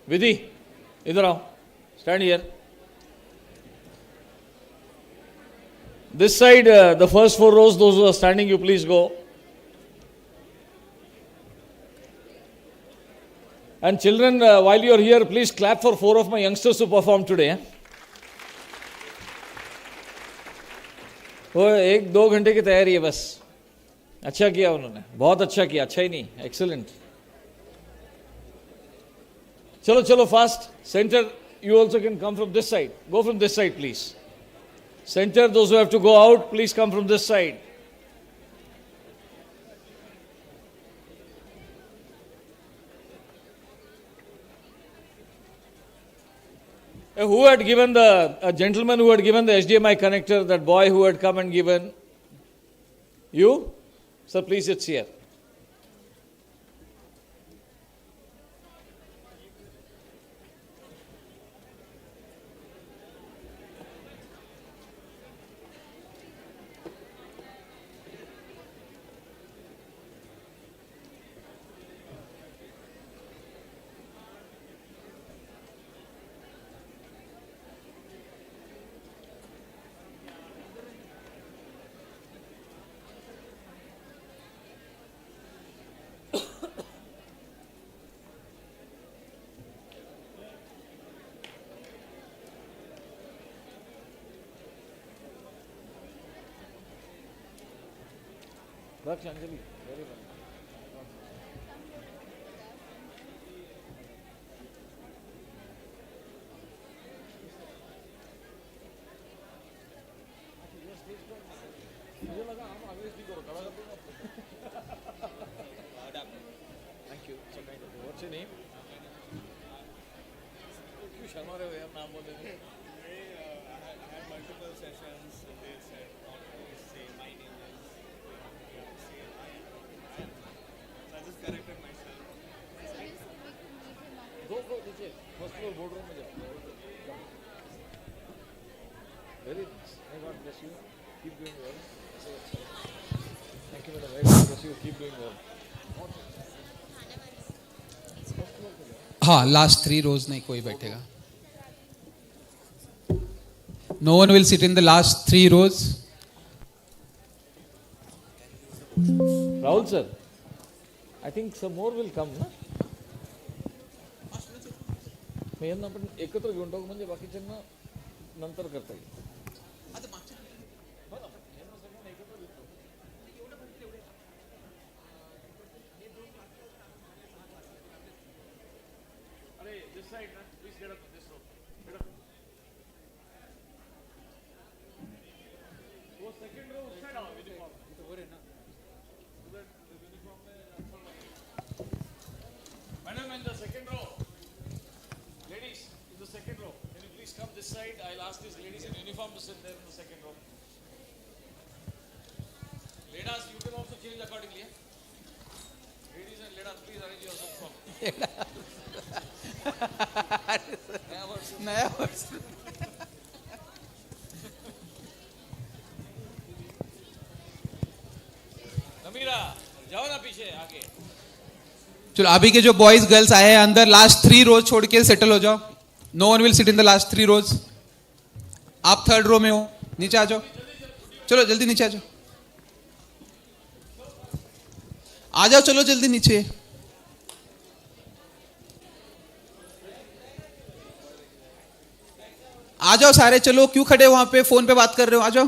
Speaker 8: विधि, इधर आओ. Stand here. This side, the first 4 rows, those who are standing, you please go. And children, while you are here, please clap for 4 of my youngsters who performed today. वो 1-2 घंटे की तैयारी है बस. अच्छा किया उन्होंने, बहुत अच्छा किया. अच्छा ही नहीं, एक्सीलेंट. चलो चलो fast. Center, you also can come from this side. Go from this side, please. Center, those who have to go out, please come from this side. Who had given a gentleman who had given the HDMI connector, that boy who had come and given? You? Sir, please sit here. Raksh Anjali, very well. Thank you. So kind of you. What's your name? क्यों शर्मा रहे हो यार नाम बोलने में?
Speaker 9: I had multiple sessions and they said not to say my name is say I am. So I just corrected myself.
Speaker 8: Go नीचे. First floor boardroom में जाओ. Very nice. May God bless you. Keep doing well. Thank you, madam. May God bless you. Keep doing well.
Speaker 10: हाँ, last 3 rows नहीं कोई बैठेगा. No one will sit in the last 3 rows.
Speaker 8: Rahul sir, I think some more will come, ना? मी यांना पण एकत्र घेऊन टाकू म्हणजे बाकीच्यांना नंतर करता येईल. अरे this side ना, please get up on this row. Get up. वो second row उस side आओ uniform. तो हो रहे ना. उधर uniform में madam in the second row. Ladies in the second row. Can you please come this side? I'll ask these ladies in uniform to sit there in the second row. Ladies, you can also change accordingly. Ladies and ladies, please arrange yourself for.
Speaker 10: नया वर्ष.
Speaker 8: नमीरा जाओ ना पीछे आगे.
Speaker 10: चलो अभी के जो बॉयज गर्ल्स आए हैं अंदर लास्ट 3 rows छोड़ के सेटल हो जाओ. No one will sit in the last 3 rows. आप 3rd row में हो, नीचे आ जाओ. चलो जल्दी नीचे आ जाओ. आ जाओ चलो जल्दी नीचे. आ जाओ सारे. चलो क्यों खड़े वहां पे फोन पे बात कर रहे हो? आ जाओ.